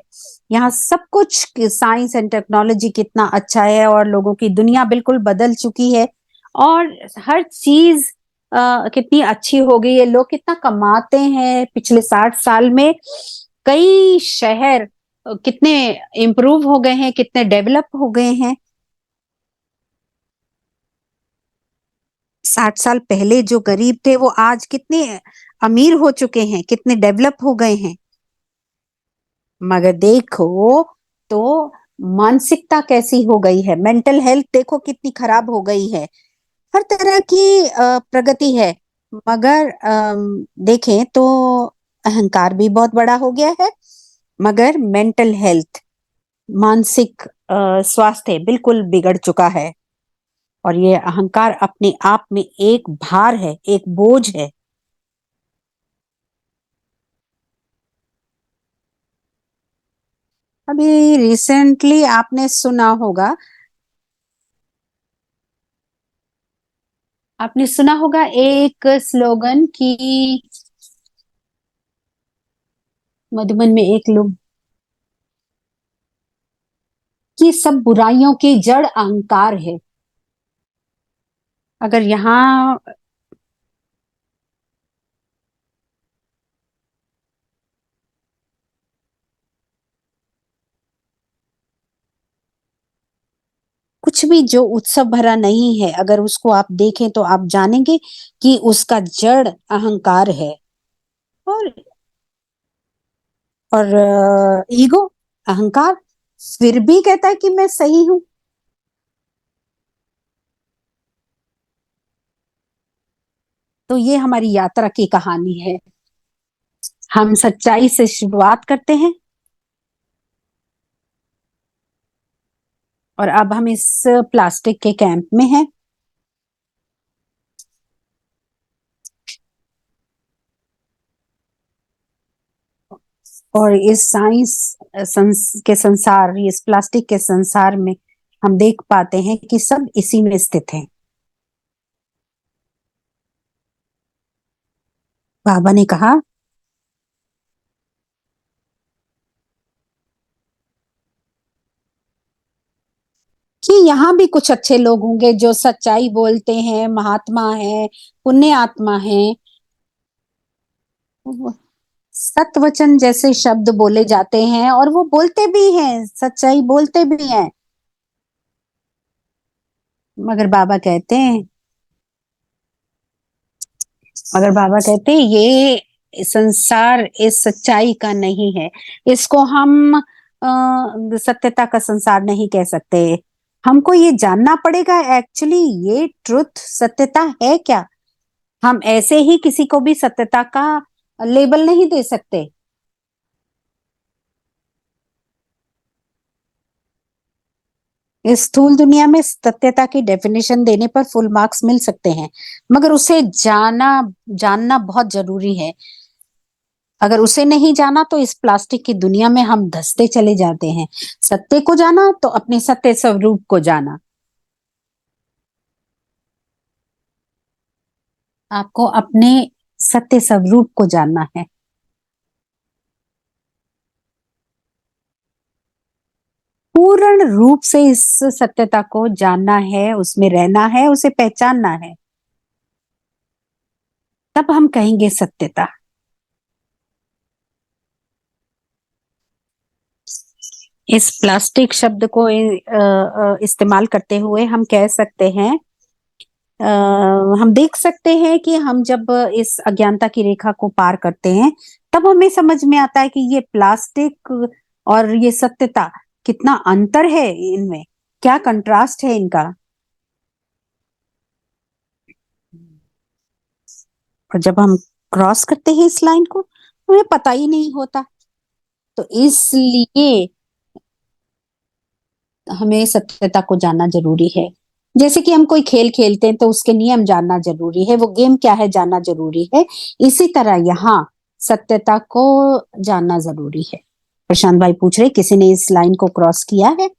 यहाँ सब कुछ साइंस एंड टेक्नोलॉजी कितना अच्छा है और लोगों की दुनिया बिल्कुल बदल चुकी है। और हर चीज कितनी अच्छी हो गई है। लोग कितना कमाते हैं पिछले 60 साल में। कई शहर कितने इम्प्रूव हो गए हैं, कितने डेवलप हो गए हैं। 60 साल पहले जो गरीब थे वो आज कितने अमीर हो चुके हैं, कितने डेवलप हो गए हैं। मगर देखो तो मानसिकता कैसी हो गई है, मेंटल हेल्थ देखो कितनी खराब हो गई है। हर तरह की प्रगति है, मगर देखें तो अहंकार भी बहुत बड़ा हो गया है। मगर मेंटल हेल्थ, मानसिक स्वास्थ्य बिल्कुल बिगड़ चुका है। और ये अहंकार अपने आप में एक भार है, एक बोझ है। अभी रिसेंटली आपने सुना होगा एक स्लोगन कि मधुबन में एक लोग कि सब बुराइयों की जड़ अहंकार है। अगर यहाँ कुछ भी जो उत्सव भरा नहीं है, अगर उसको आप देखें तो आप जानेंगे कि उसका जड़ अहंकार है। और ईगो, अहंकार, फिर भी कहता है कि मैं सही हूं। तो ये हमारी यात्रा की कहानी है। हम सच्चाई से शुरुआत करते हैं और अब हम इस प्लास्टिक के कैंप में हैं। और इस के संसार, इस प्लास्टिक के संसार में हम देख पाते हैं कि सब इसी में स्थित है। बाबा ने कहा कि यहाँ भी कुछ अच्छे लोग होंगे जो सच्चाई बोलते हैं, महात्मा हैं, पुण्य आत्मा हैं। सत वचन जैसे शब्द बोले जाते हैं और वो बोलते भी हैं, सच्चाई बोलते भी हैं। मगर बाबा कहते हैं मगर बाबा कहते हैं ये संसार इस सच्चाई का नहीं है। इसको हम सत्यता का संसार नहीं कह सकते। हमको ये जानना पड़ेगा एक्चुअली ये ट्रुथ, सत्यता है क्या। हम ऐसे ही किसी को भी सत्यता का लेबल नहीं दे सकते। इस स्थूल दुनिया में सत्यता की डेफिनेशन देने पर फुल मार्क्स मिल सकते हैं, मगर उसे जानना बहुत जरूरी है। अगर उसे नहीं जाना तो इस प्लास्टिक की दुनिया में हम धंसते चले जाते हैं। सत्य को जाना तो अपने सत्य स्वरूप को जाना। आपको अपने सत्य स्वरूप को जानना है। पूर्ण रूप से इस सत्यता को जानना है, उसमें रहना है, उसे पहचानना है। तब हम कहेंगे सत्यता। इस प्लास्टिक शब्द को इस्तेमाल करते हुए हम कह सकते हैं, अ, हम देख सकते हैं कि हम जब इस अज्ञानता की रेखा को पार करते हैं तब हमें समझ में आता है कि ये प्लास्टिक और ये सत्यता कितना अंतर है इनमें, क्या कंट्रास्ट है इनका। और जब हम क्रॉस करते हैं इस लाइन को हमें पता ही नहीं होता। तो इसलिए हमें सत्यता को जानना जरूरी है। जैसे कि हम कोई खेल खेलते हैं तो उसके नियम जानना जरूरी है, वो गेम क्या है जानना जरूरी है। इसी तरह यहाँ सत्यता को जानना जरूरी है। प्रशांत भाई पूछ रहे किसी ने इस लाइन को क्रॉस किया है,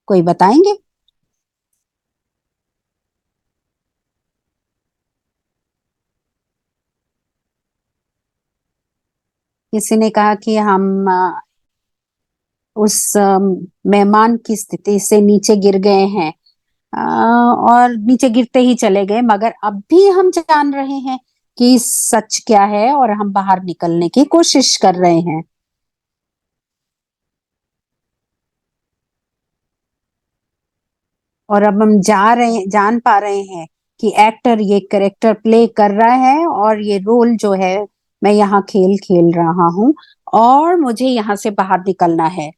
कोई बताएंगे। किसी ने कहा कि हम उस मेहमान की स्थिति से नीचे गिर गए हैं, और नीचे गिरते ही चले गए, मगर अब भी हम जान रहे हैं कि सच क्या है और हम बाहर निकलने की कोशिश कर रहे हैं। और अब हम जान पा रहे हैं कि एक्टर ये कैरेक्टर प्ले कर रहा है, और ये रोल जो है मैं यहाँ खेल खेल रहा हूँ, और मुझे यहाँ से बाहर निकलना है।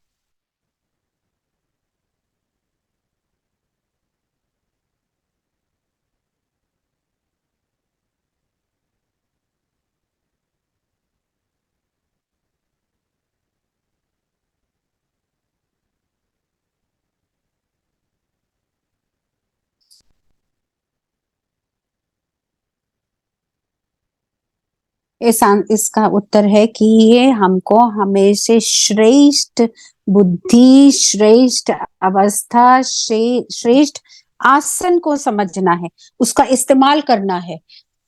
इसका उत्तर है कि ये हमको हमेशा श्रेष्ठ बुद्धि, श्रेष्ठ अवस्था, श्रेष्ठ आसन को समझना है, उसका इस्तेमाल करना है,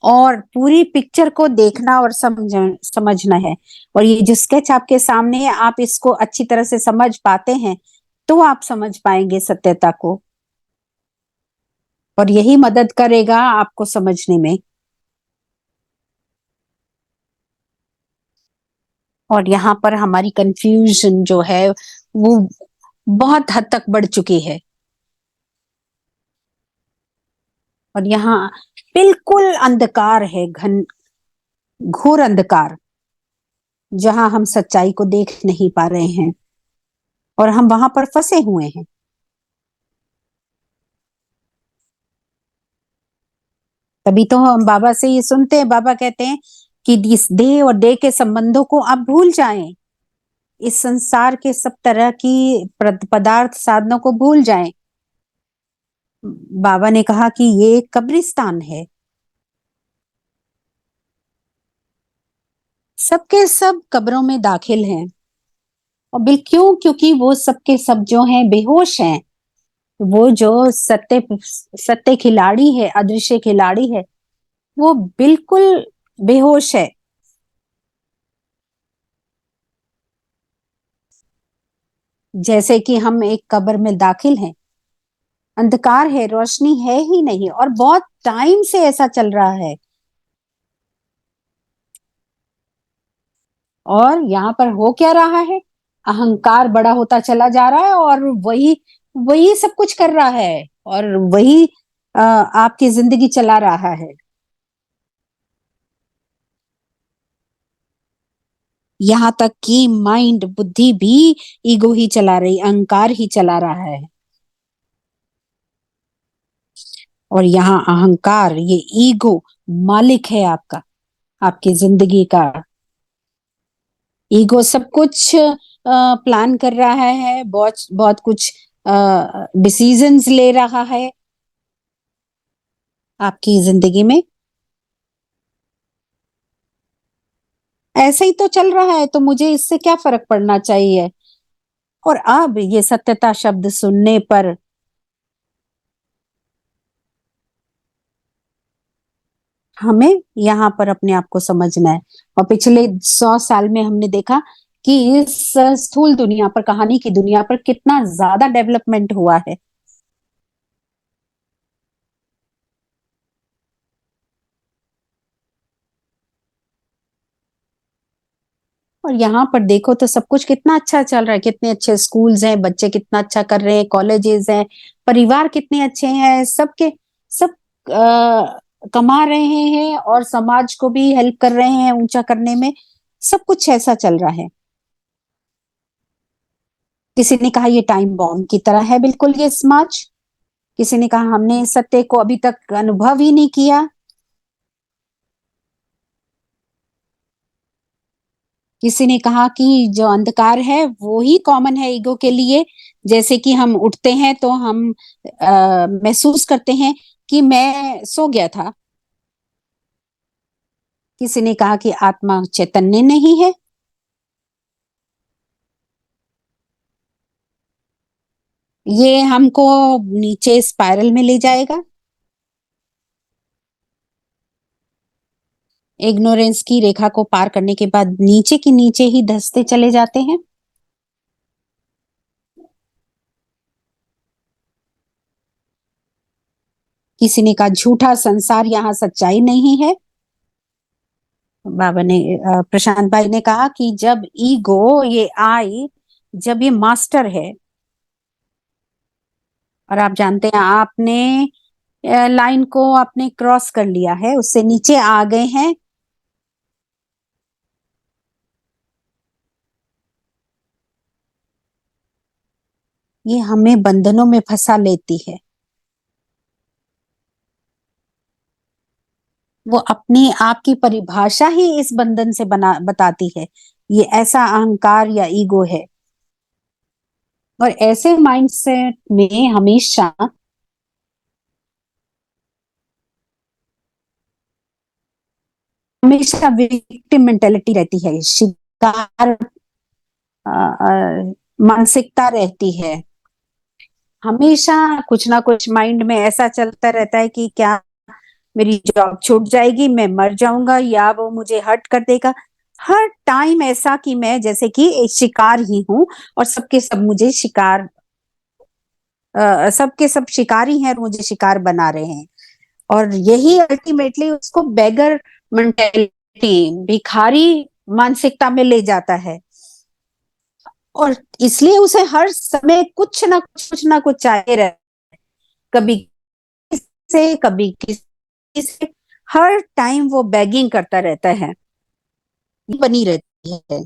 और पूरी पिक्चर को देखना और समझना है। और ये जो स्केच आपके सामने है, आप इसको अच्छी तरह से समझ पाते हैं तो आप समझ पाएंगे सत्यता को, और यही मदद करेगा आपको समझने में। और यहाँ पर हमारी कंफ्यूजन जो है वो बहुत हद तक बढ़ चुकी है। और यहाँ बिल्कुल अंधकार है, घन घोर अंधकार, जहां हम सच्चाई को देख नहीं पा रहे हैं, और हम वहां पर फंसे हुए हैं। तभी तो हम बाबा से ये सुनते हैं, बाबा कहते हैं कि इस देह और देह के संबंधों को आप भूल जाएं, इस संसार के सब तरह की पदार्थ साधनों को भूल जाएं। बाबा ने कहा कि ये एक कब्रिस्तान है, सबके सब कब्रों में दाखिल हैं। और बिल क्यों? क्योंकि वो सबके सब जो हैं बेहोश हैं। वो जो सत्य सत्य खिलाड़ी है, अदृश्य खिलाड़ी है, वो बिल्कुल बेहोश है। जैसे कि हम एक कब्र में दाखिल हैं, अंधकार है, रोशनी है ही नहीं, और बहुत टाइम से ऐसा चल रहा है। और यहाँ पर हो क्या रहा है? अहंकार बड़ा होता चला जा रहा है, और वही वही सब कुछ कर रहा है, और वही आपकी जिंदगी चला रहा है। यहाँ तक कि माइंड, बुद्धि भी ईगो ही चला रही, अहंकार ही चला रहा है। और यहाँ अहंकार, ये ईगो मालिक है आपका, आपकी जिंदगी का। ईगो सब कुछ प्लान कर रहा है, बहुत बहुत कुछ डिसीजंस ले रहा है आपकी जिंदगी में। ऐसे ही तो चल रहा है, तो मुझे इससे क्या फर्क पड़ना चाहिए? और अब ये सत्यता शब्द सुनने पर हमें यहाँ पर अपने आप को समझना है। और पिछले 100 साल में हमने देखा कि इस स्थूल दुनिया पर, कहानी की दुनिया पर कितना ज्यादा डेवलपमेंट हुआ है। और यहाँ पर देखो तो सब कुछ कितना अच्छा चल रहा है, कितने अच्छे स्कूल्स हैं, बच्चे कितना अच्छा कर रहे हैं, कॉलेजेस हैं, परिवार कितने अच्छे हैं, सबके सब कमा रहे हैं, और समाज को भी हेल्प कर रहे हैं ऊंचा करने में। सब कुछ ऐसा चल रहा है। किसी ने कहा ये टाइम बॉम्ब की तरह है बिल्कुल ये समाज। किसी ने कहा हमने इस सत्य को अभी तक अनुभव ही नहीं किया। किसी ने कहा कि जो अंधकार है वो ही कॉमन है ईगो के लिए। जैसे कि हम उठते हैं तो हम महसूस करते हैं कि मैं सो गया था। किसी ने कहा कि आत्मा चैतन्य नहीं है। ये हमको नीचे स्पाइरल में ले जाएगा। इग्नोरेंस की रेखा को पार करने के बाद नीचे की नीचे ही धंसते चले जाते हैं। किसी ने कहा झूठा संसार, यहाँ सच्चाई नहीं है। बाबा ने प्रशांत भाई ने कहा कि जब ईगो, ये आई, जब ये मास्टर है, और आप जानते हैं आपने लाइन को आपने क्रॉस कर लिया है, उससे नीचे आ गए हैं। ये हमें बंधनों में फंसा लेती है। वो अपनी आप की परिभाषा ही इस बंधन से बना बताती है। ये ऐसा अहंकार या ईगो है। और ऐसे माइंडसेट में हमेशा हमेशा विक्टिम मेंटेलिटी रहती है, शिकार मानसिकता रहती है। हमेशा कुछ ना कुछ माइंड में ऐसा चलता रहता है कि क्या मेरी जॉब छूट जाएगी, मैं मर जाऊंगा, या वो मुझे हर्ट कर देगा। हर टाइम ऐसा कि मैं जैसे कि एक शिकार ही हूं, और सबके सब मुझे शिकार, सबके सब शिकारी हैं और मुझे शिकार बना रहे हैं। और यही अल्टीमेटली उसको बेगर मेंटेलिटी, भिखारी मानसिकता में ले जाता है। और इसलिए उसे हर समय कुछ ना कुछ चाहिए रहता, कभी किसी से, कभी किसी से, हर टाइम वो बेगिंग करता रहता है, बनी रहती है।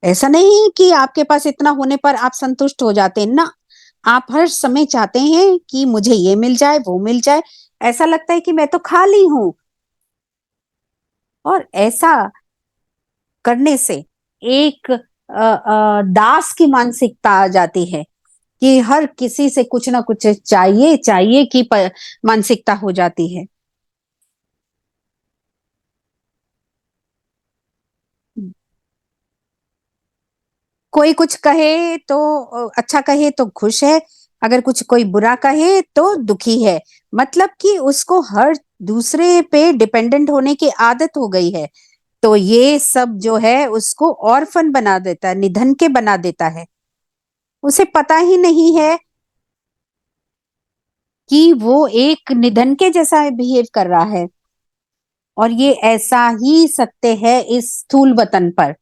ऐसा नहीं कि आपके पास इतना होने पर आप संतुष्ट हो जाते हैं ना, आप हर समय चाहते हैं कि मुझे ये मिल जाए, वो मिल जाए। ऐसा लगता है कि मैं तो खाली हूं। और ऐसा करने से एक दास की मानसिकता आ जाती है कि हर किसी से कुछ ना कुछ चाहिए चाहिए की मानसिकता हो जाती है। कोई कुछ कहे तो अच्छा कहे तो खुश है, अगर कुछ कोई बुरा कहे तो दुखी है। मतलब कि उसको हर दूसरे पे डिपेंडेंट होने की आदत हो गई है। तो ये सब जो है उसको ऑर्फन बना देता है, निधन के बना देता है। उसे पता ही नहीं है कि वो एक निधन के जैसा बिहेव कर रहा है। और ये ऐसा ही सत्य है इस स्थूल वतन पर,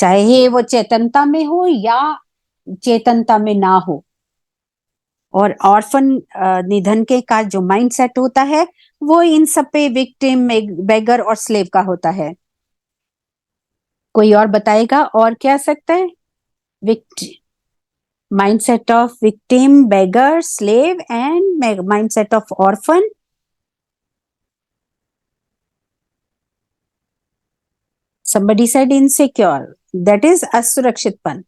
चाहे वो चेतनता में हो या चेतनता में ना हो। और ऑर्फन निधन के का जो माइंड सेट होता है, वो इन सब पे विक्टिम, बेगर और स्लेव का होता है। कोई और बताएगा और क्या सकता है? विक्ट mind set of victim, beggar, slave and mind set of orphan. somebody said insecure, that is असुरक्षितपन।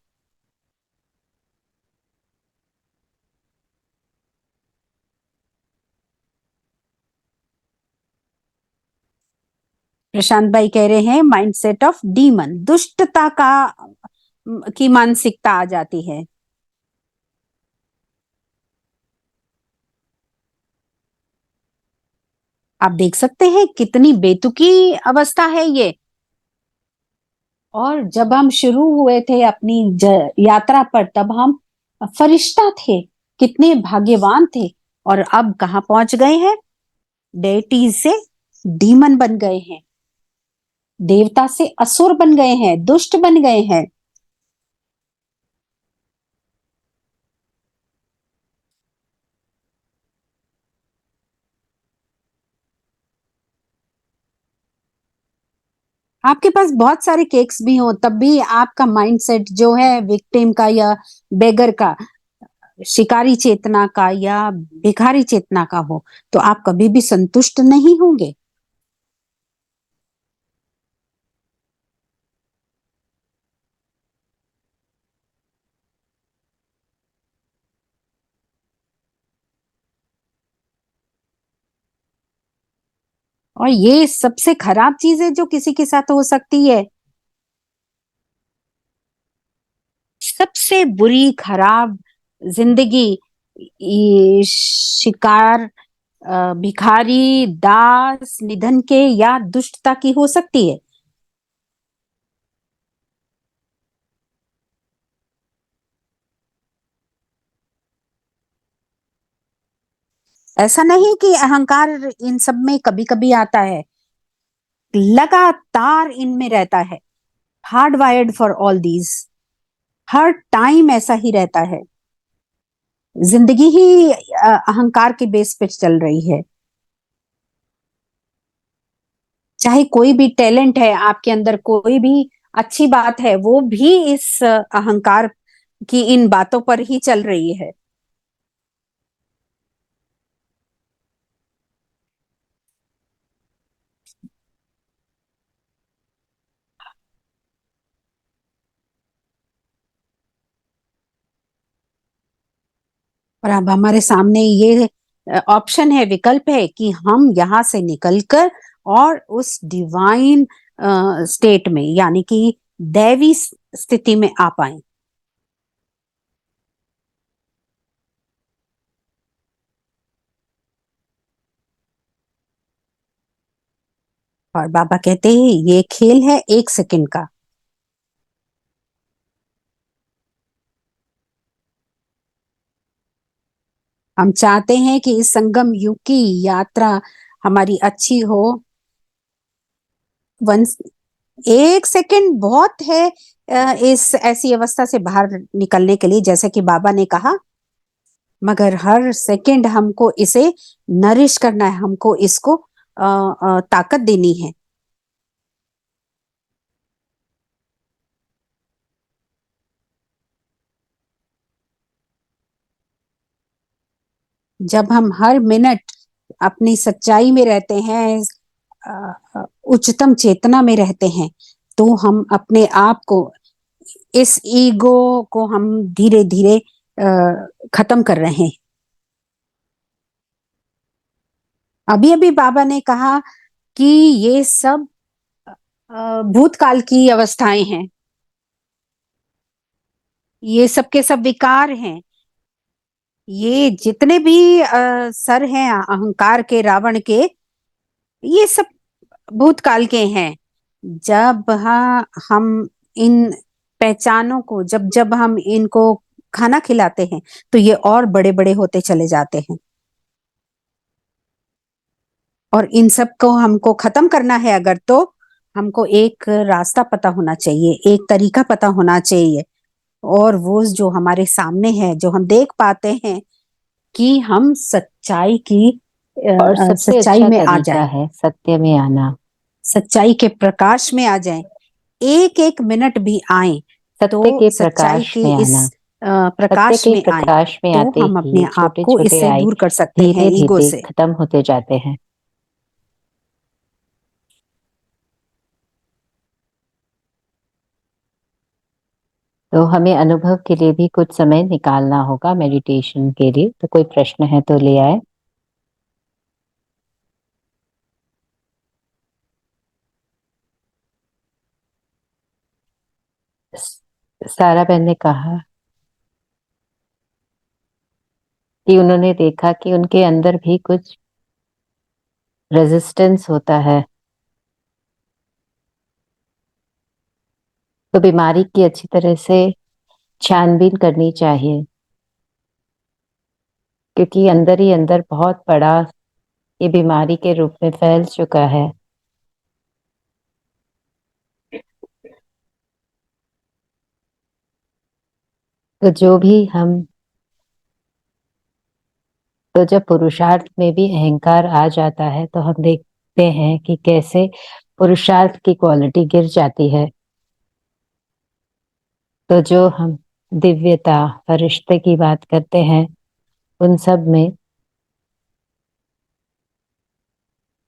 प्रशांत भाई कह रहे हैं माइंडसेट ऑफ डीमन, दुष्टता का की मानसिकता आ जाती है। आप देख सकते हैं कितनी बेतुकी अवस्था है ये। और जब हम शुरू हुए थे अपनी यात्रा पर, तब हम फरिश्ता थे, कितने भाग्यवान थे। और अब कहाँ पहुंच गए हैं? डेटी से डीमन बन गए हैं, देवता से असुर बन गए हैं, दुष्ट बन गए हैं। आपके पास बहुत सारे केक्स भी हो, तब भी आपका माइंडसेट जो है विक्टिम का या बेगर का, शिकारी चेतना का या भिखारी चेतना का हो, तो आप कभी भी संतुष्ट नहीं होंगे। और ये सबसे खराब चीज है जो किसी के साथ हो सकती है। सबसे बुरी खराब जिंदगी ये शिकार, भिखारी, दास, निधन के या दुष्टता की हो सकती है। ऐसा नहीं कि अहंकार इन सब में कभी कभी आता है, लगातार इनमें रहता है, hard wired for all these, her time ऐसा ही रहता है। जिंदगी ही अहंकार के बेस पे चल रही है। चाहे कोई भी टैलेंट है आपके अंदर, कोई भी अच्छी बात है, वो भी इस अहंकार की इन बातों पर ही चल रही है। और अब हमारे सामने ये ऑप्शन है, विकल्प है कि हम यहाँ से निकलकर और उस डिवाइन स्टेट में, यानी कि दैवी स्थिति में आ पाए। और बाबा कहते हैं ये खेल है 1 सेकंड का। हम चाहते हैं कि इस संगम युग की यात्रा हमारी अच्छी हो। वन 1 सेकंड बहुत है इस ऐसी अवस्था से बाहर निकलने के लिए, जैसे कि बाबा ने कहा। मगर हर सेकंड हमको इसे नरिश करना है, हमको इसको ताकत देनी है। जब हम हर मिनट अपनी सच्चाई में रहते हैं, उच्चतम चेतना में रहते हैं, तो हम अपने आप को, इस ईगो को हम धीरे धीरे खत्म कर रहे हैं। अभी अभी बाबा ने कहा कि ये सब भूतकाल की अवस्थाएं हैं, ये सब के सब विकार हैं। ये जितने भी सर हैं अहंकार के, रावण के, ये सब भूतकाल के हैं। जब हम इन पहचानों को, जब जब हम इनको खाना खिलाते हैं, तो ये और बड़े बड़े होते चले जाते हैं। और इन सब को हमको खत्म करना है अगर, तो हमको एक रास्ता पता होना चाहिए, एक तरीका पता होना चाहिए। और वो जो हमारे सामने है, जो हम देख पाते हैं, कि हम सच्चाई की और सबसे सच्चाई अच्छा में आ तरीका जाएं, है सत्य में आना। सच्चाई के प्रकाश में आ जाएं। एक एक मिनट भी आए तो सत्य के सच्चाई प्रकाश के में इस आना। सत्य प्रकाश के में आए, प्रकाश में तो आते हम ही अपने आप छोटे को छोटे इससे आई दूर कर सकते हैं, धीरे ईगो धीरे से। खत्म होते जाते हैं। तो हमें अनुभव के लिए भी कुछ समय निकालना होगा, मेडिटेशन के लिए। तो कोई प्रश्न है तो ले आए। सारा बहन ने कहा कि उन्होंने देखा कि उनके अंदर भी कुछ रेजिस्टेंस होता है। तो बीमारी की अच्छी तरह से छानबीन करनी चाहिए, क्योंकि अंदर ही अंदर बहुत बड़ा ये बीमारी के रूप में फैल चुका है। तो जो भी हम, तो जब पुरुषार्थ में भी अहंकार आ जाता है, तो हम देखते हैं कि कैसे पुरुषार्थ की क्वालिटी गिर जाती है। तो जो हम दिव्यता, फरिश्ते की बात करते हैं, उन सब में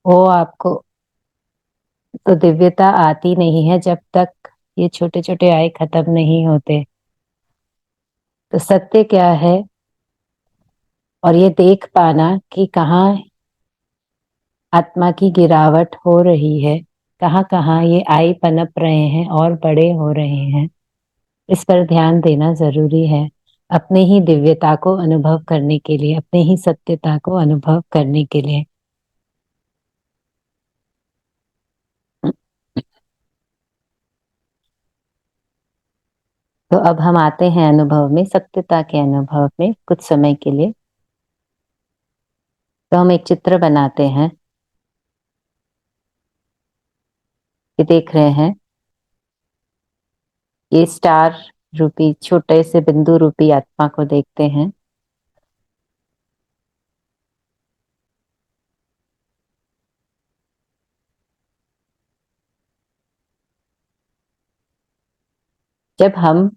वो आपको, तो दिव्यता आती नहीं है जब तक ये छोटे छोटे आय खत्म नहीं होते। तो सत्य क्या है, और ये देख पाना कि कहाँ आत्मा की गिरावट हो रही है, कहाँ कहाँ ये आई पनप रहे हैं और बड़े हो रहे हैं, इस पर ध्यान देना जरूरी है। अपने ही दिव्यता को अनुभव करने के लिए, अपने ही सत्यता को अनुभव करने के लिए। तो अब हम आते हैं अनुभव में, सत्यता के अनुभव में कुछ समय के लिए। तो हम एक चित्र बनाते हैं। ये देख रहे हैं, ये स्टार रूपी छोटे से बिंदु रूपी आत्मा को देखते हैं। जब हम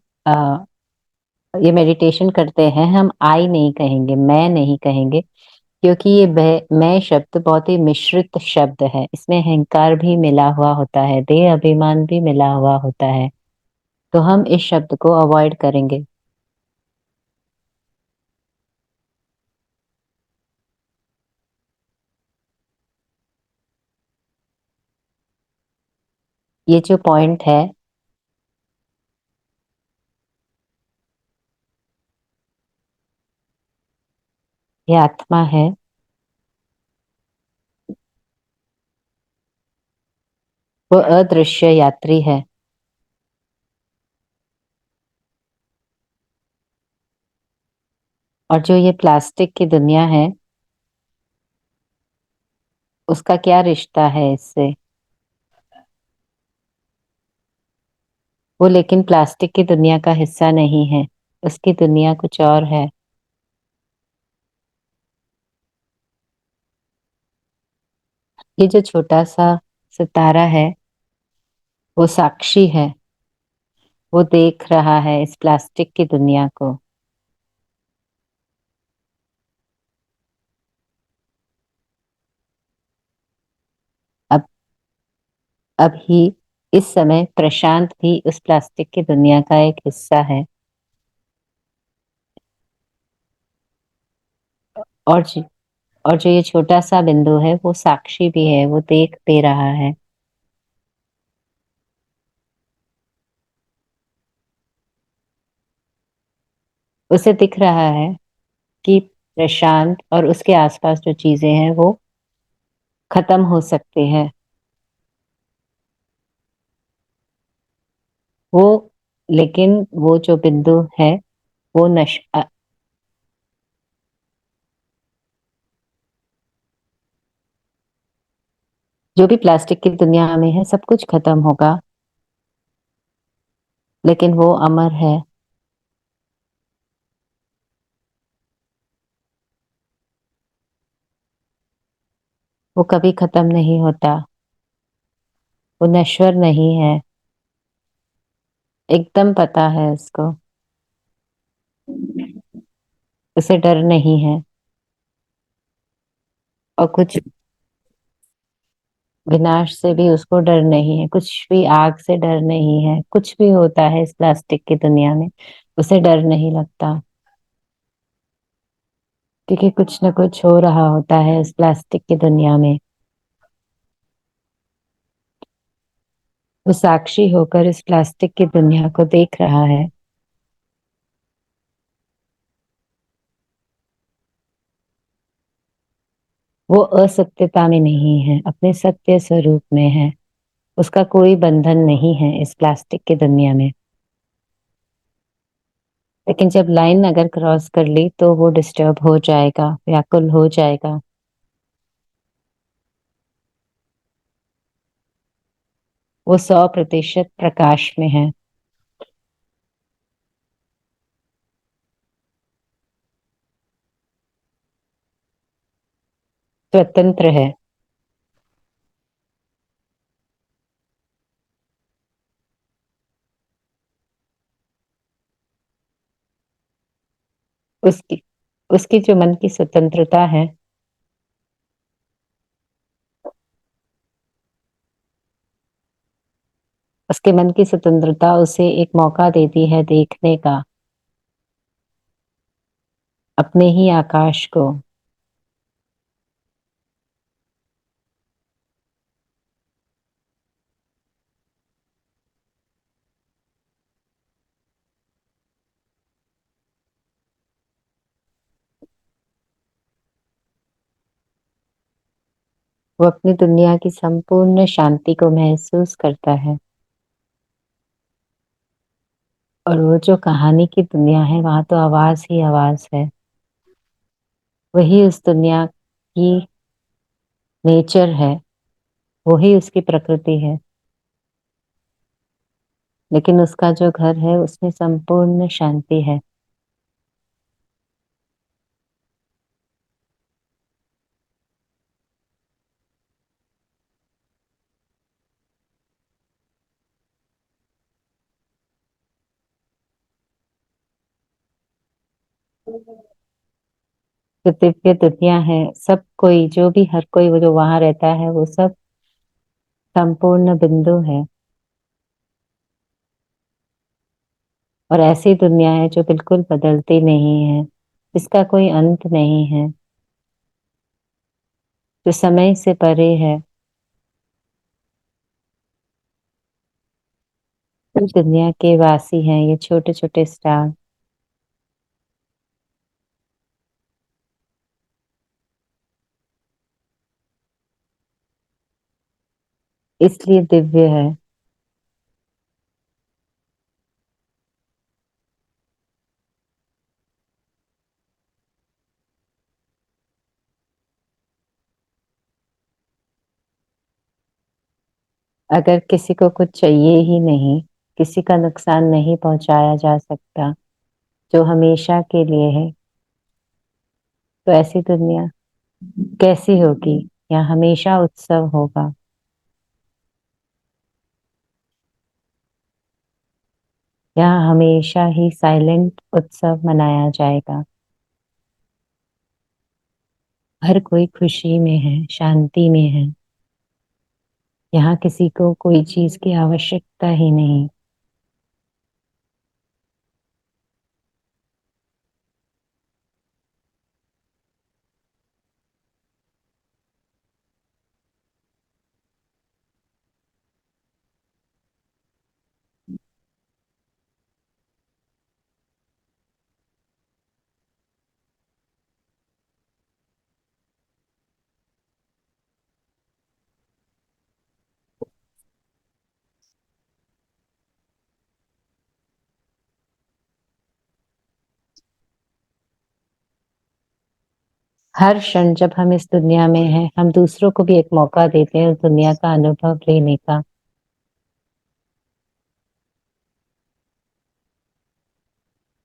ये मेडिटेशन करते हैं, हम आई नहीं कहेंगे, मैं नहीं कहेंगे, क्योंकि ये मैं शब्द बहुत ही मिश्रित शब्द है। इसमें अहंकार भी मिला हुआ होता है, देह अभिमान भी मिला हुआ होता है। तो हम इस शब्द को अवॉइड करेंगे। ये जो पॉइंट है, ये आत्मा है। वो अदृश्य यात्री है। और जो ये प्लास्टिक की दुनिया है, उसका क्या रिश्ता है इससे? वो लेकिन प्लास्टिक की दुनिया का हिस्सा नहीं है, उसकी दुनिया कुछ और है। ये जो छोटा सा सितारा है, वो साक्षी है। वो देख रहा है इस प्लास्टिक की दुनिया को। अब अभी इस समय प्रशांत भी उस प्लास्टिक की दुनिया का एक हिस्सा है। और जो और जो ये छोटा सा बिंदु है, वो साक्षी भी है, वो देख भी रहा है। उसे दिख रहा है कि प्रशांत और उसके आसपास जो चीजें हैं वो खत्म हो सकती है। वो लेकिन वो जो बिंदु है, वो जो भी प्लास्टिक की दुनिया में है, सब कुछ खत्म होगा, लेकिन वो अमर है। वो कभी खत्म नहीं होता। वो नश्वर नहीं है। एकदम पता है उसको। उसे डर नहीं है। और कुछ विनाश से भी उसको डर नहीं है, कुछ भी आग से डर नहीं है। कुछ भी होता है इस प्लास्टिक की दुनिया में, उसे डर नहीं लगता, क्योंकि कुछ न कुछ हो रहा होता है इस प्लास्टिक की दुनिया में। वो साक्षी होकर इस प्लास्टिक की दुनिया को देख रहा है। वो असत्यता में नहीं है, अपने सत्य स्वरूप में है। उसका कोई बंधन नहीं है इस प्लास्टिक की दुनिया में। लेकिन जब लाइन अगर क्रॉस कर ली, तो वो डिस्टर्ब हो जाएगा, व्याकुल हो जाएगा। वो 100% प्रकाश में है। स्वतंत्र है। उसकी उसकी जो मन की स्वतंत्रता है, उसके मन की स्वतंत्रता उसे एक मौका देती है देखने का, अपने ही आकाश को। वो अपनी दुनिया की संपूर्ण शांति को महसूस करता है। और वो जो कहानी की दुनिया है वहां तो आवाज ही आवाज है। वही उस दुनिया की नेचर है, वही उसकी प्रकृति है। लेकिन उसका जो घर है उसमें संपूर्ण शांति है। जो दिव्य दुनिया है, सब कोई जो भी हर कोई वो जो वहां रहता है वो सब संपूर्ण बिंदु है। और ऐसी दुनिया है जो बिल्कुल बदलती नहीं है, इसका कोई अंत नहीं है, जो समय से परे है। इस दुनिया के वासी हैं ये छोटे छोटे स्टार। इसलिए दिव्य है। अगर किसी को कुछ चाहिए ही नहीं, किसी का नुकसान नहीं पहुंचाया जा सकता, जो हमेशा के लिए है, तो ऐसी दुनिया कैसी होगी? यहाँ हमेशा उत्सव होगा। यहाँ हमेशा ही साइलेंट उत्सव मनाया जाएगा। हर कोई खुशी में है, शांति में है। यहाँ किसी को कोई चीज की आवश्यकता ही नहीं। हर क्षण जब हम इस दुनिया में हैं, हम दूसरों को भी एक मौका देते हैं उस दुनिया का अनुभव लेने का।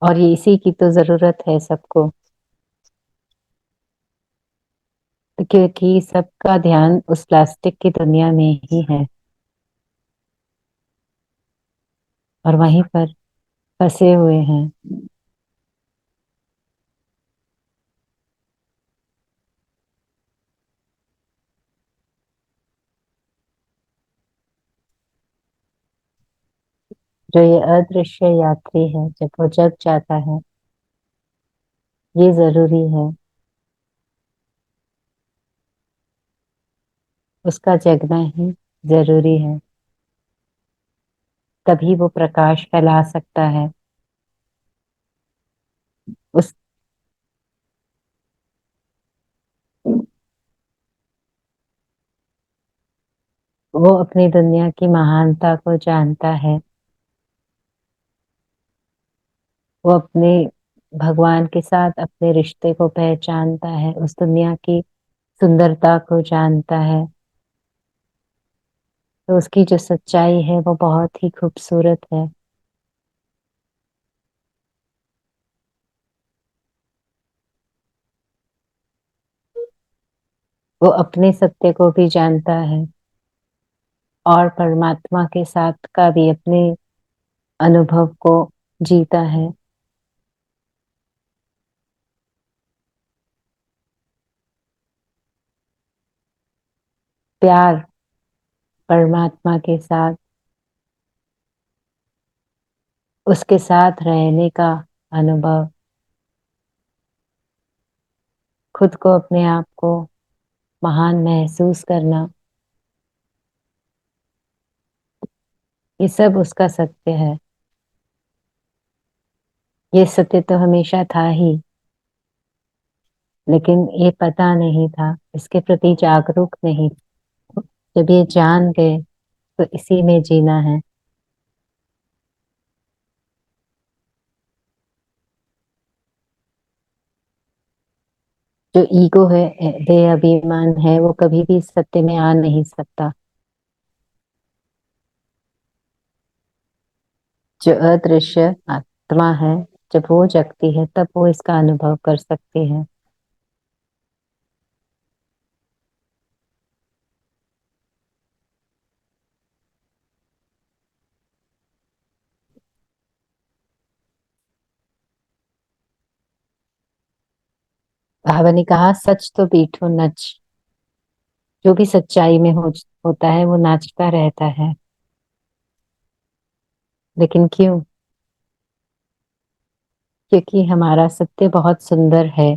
और ये इसी की तो जरूरत है सबको, क्योंकि सबका ध्यान उस प्लास्टिक की दुनिया में ही है और वहीं पर फंसे हुए हैं। जो ये अदृश्य यात्री है, जब वो जग जाता है, ये जरूरी है, उसका जगना ही जरूरी है। तभी वो प्रकाश फैला सकता है। उस वो अपनी दुनिया की महानता को जानता है। वो अपने भगवान के साथ अपने रिश्ते को पहचानता है, उस दुनिया की सुंदरता को जानता है। तो उसकी जो सच्चाई है वो बहुत ही खूबसूरत है। वो अपने सत्य को भी जानता है और परमात्मा के साथ का भी अपने अनुभव को जीता है। प्यार परमात्मा के साथ, उसके साथ रहने का अनुभव, खुद को अपने आप को महान महसूस करना, ये सब उसका सत्य है। ये सत्य तो हमेशा था ही, लेकिन ये पता नहीं था, इसके प्रति जागरूक नहीं। जब ये जान गए तो इसी में जीना है। जो ईगो है, देह अभिमान है, वो कभी भी सत्य में आ नहीं सकता। जो अदृश्य आत्मा है, जब वो जगती है तब वो इसका अनुभव कर सकती है। भावा ने कहा, सच तो बीठो नच। जो भी सच्चाई में होता है वो नाचता रहता है। लेकिन क्यों? क्योंकि हमारा सत्य बहुत सुंदर है,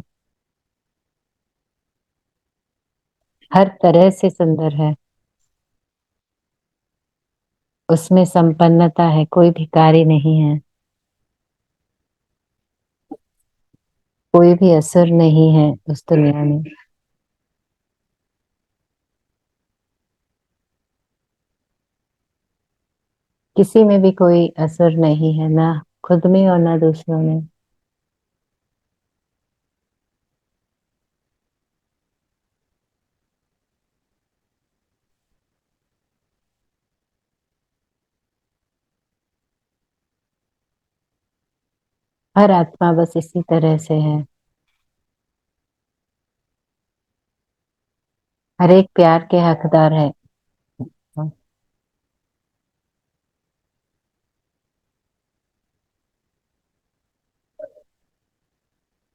हर तरह से सुंदर है। उसमें संपन्नता है, कोई भिखारी नहीं है, कोई भी असर नहीं है उस दुनिया में। किसी में भी कोई असर नहीं है, ना खुद में और ना दूसरों में। हर आत्मा बस इसी तरह से है। हर एक प्यार के हकदार है।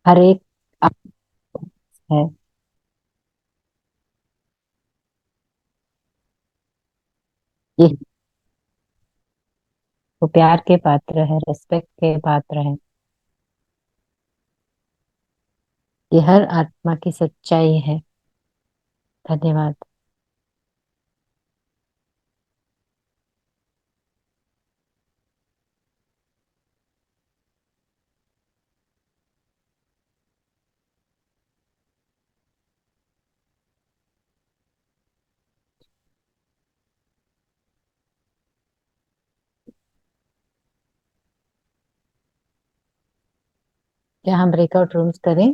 हर एक है। ये वो प्यार के पात्र है, रिस्पेक्ट के पात्र है। ये हर आत्मा की सच्चाई है। धन्यवाद। क्या हम ब्रेकआउट रूम्स करें?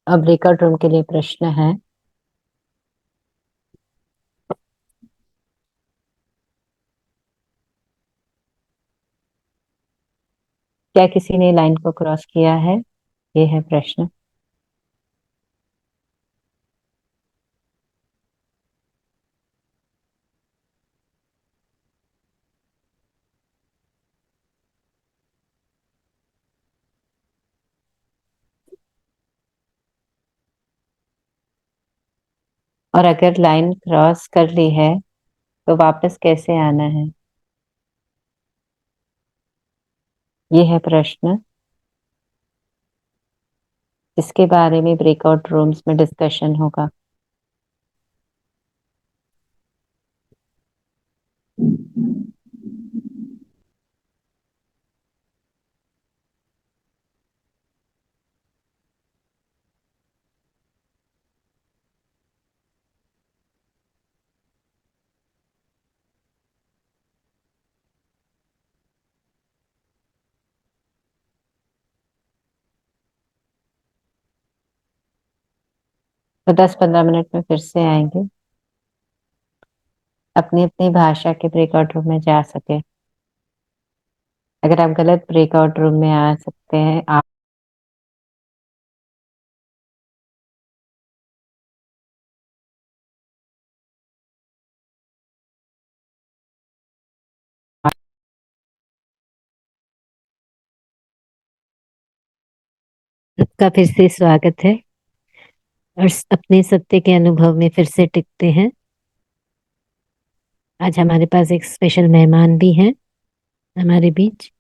अब ब्रेकआउट रूम के लिए प्रश्न है। क्या किसी ने लाइन को क्रॉस किया है? ये है प्रश्न। और अगर लाइन क्रॉस कर ली है तो वापस कैसे आना है? ये है प्रश्न, इसके बारे में ब्रेकआउट रूम्स में डिस्कशन होगा। 10-15 मिनट में फिर से आएंगे, अपनी अपनी भाषा के ब्रेकआउट रूम में जा सके। अगर आप गलत ब्रेकआउट रूम में आ सकते हैं, आप का फिर से स्वागत है। और अपने सत्य के अनुभव में फिर से टिकते हैं। आज हमारे पास एक स्पेशल मेहमान भी हैं हमारे बीच।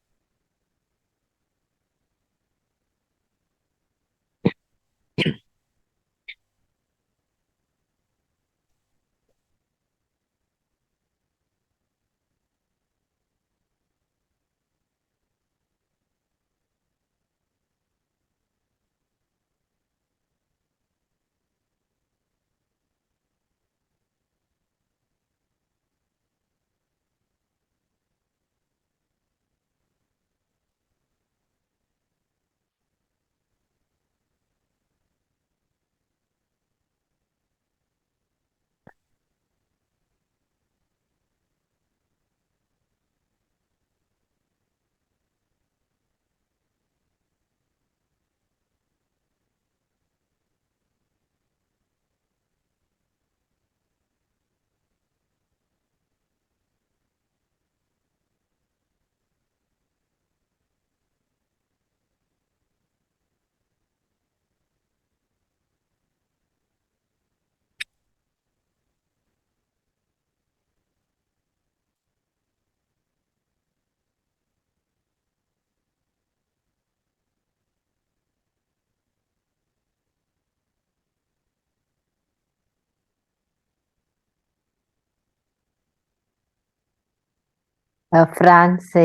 फ्रांस से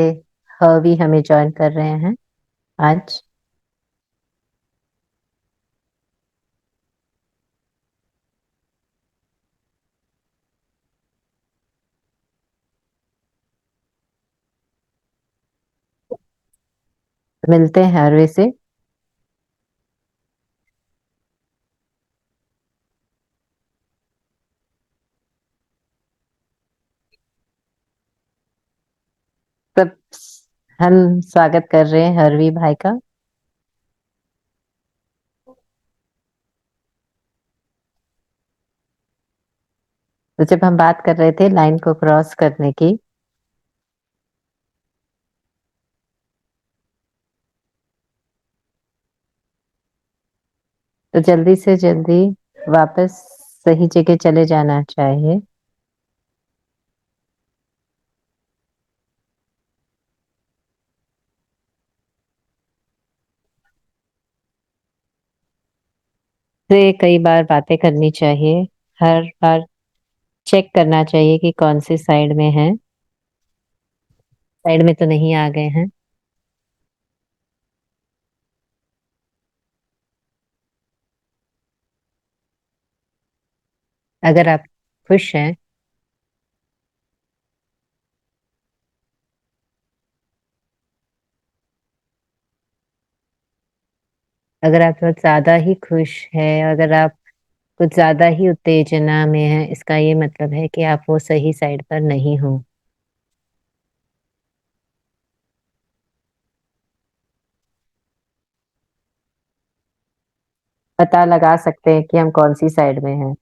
हर्वी हमें ज्वाइन कर रहे हैं आज। मिलते हैं हर्वी से। सब हम स्वागत कर रहे हैं हरवी भाई का। तो जब हम बात कर रहे थे लाइन को क्रॉस करने की, तो जल्दी से जल्दी वापस सही जगह चले जाना चाहिए। से कई बार बातें करनी चाहिए। हर बार चेक करना चाहिए कि कौन सी साइड में है, साइड में तो नहीं आ गए हैं। अगर आप खुश हैं, अगर आप बहुत ज्यादा ही खुश है, अगर आप कुछ ज्यादा ही उत्तेजना में है, इसका ये मतलब है कि आप वो सही साइड पर नहीं हो। पता लगा सकते हैं कि हम कौन सी साइड में हैं।